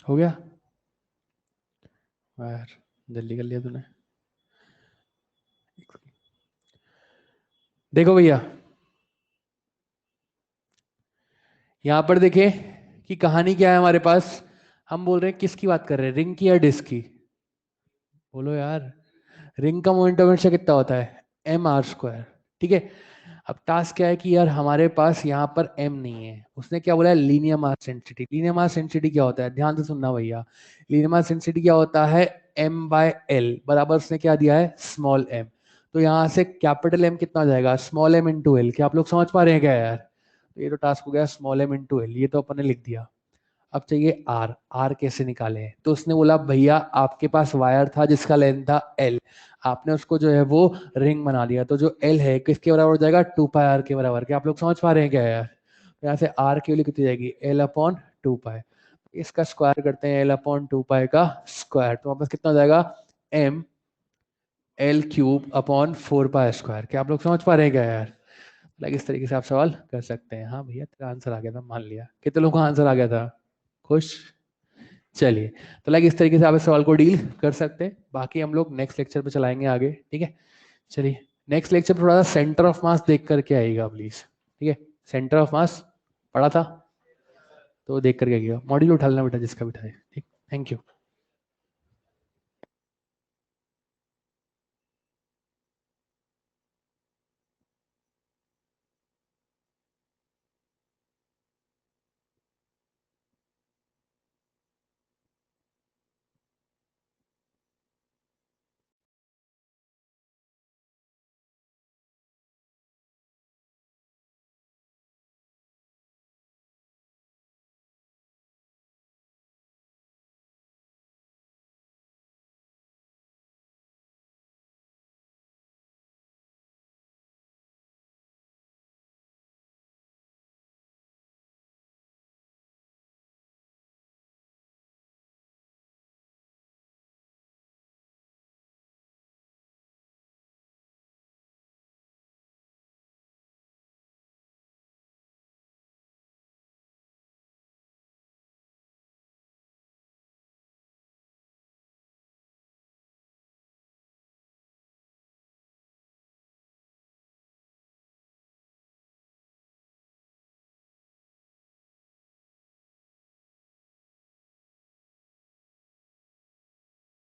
हो गया यार, जल्दी कर लिया तूने। देखो भैया यहां पर देखे कि कहानी क्या है हमारे पास। हम बोल रहे हैं किसकी बात कर रहे हैं, रिंग की या डिस्क की? बोलो यार। रिंग का मोमेंट ऑफ इनर्शिया कितना होता है, एम आर स्क्वायर, ठीक है। अब टास्क क्या है कि यार हमारे पास यहाँ पर एम नहीं है, उसने क्या बोला है, linear mass density. Linear mass density क्या होता है, ध्यान से सुनना भैया। लीनियर मास डेंसिटी क्या होता है, एम बाय एल बराबर उसने क्या दिया है, स्मॉल एम। तो यहाँ से कैपिटल एम कितना हो जाएगा, स्मॉल एम इंटू एल। क्या आप लोग समझ पा रहे हैं क्या यार? तो ये तो टास्क हो गया स्मॉल एम इंटू एल, ये तो अपन ने लिख दिया। अब चाहिए आर, आर कैसे निकाले? तो उसने बोला भैया आपके पास वायर था जिसका लेंथ था एल, आपने उसको जो है वो रिंग बना दिया, तो जो एल है किसके बराबर हो जाएगा, 2 पाई आर के बराबर। क्या आप लोग समझ पा रहे हैं क्या यार? तो यहाँ से आर की वैल्यू कितनी जाएगी, एल अपॉन 2 पाई। इसका स्क्वायर करते हैं, एल अपॉन 2 पाई का स्क्वायर, तो वापस कितना हो जाएगा, M L cube upon 4 pi square. क्या आप लोग समझ पा रहे हैं क्या यार? लाइक इस तरीके से आप सवाल कर सकते हैं। हाँ भैया तेरा आंसर आ गया था, मान लिया। कितने लोगों का आंसर आ गया था? खुश? चलिए, तो लाइक इस तरीके से आप इस सवाल को डील कर सकते हैं। बाकी हम लोग नेक्स्ट लेक्चर पे चलाएंगे आगे, ठीक है। चलिए नेक्स्ट लेक्चर थोड़ा सा सेंटर ऑफ मास देख करके आइएगा प्लीज, ठीक है। सेंटर ऑफ मास पढ़ा था तो देख करके आइएगा, मॉड्यूल उठा लेना बेटा जिसका भी था, ठीक। Thank you.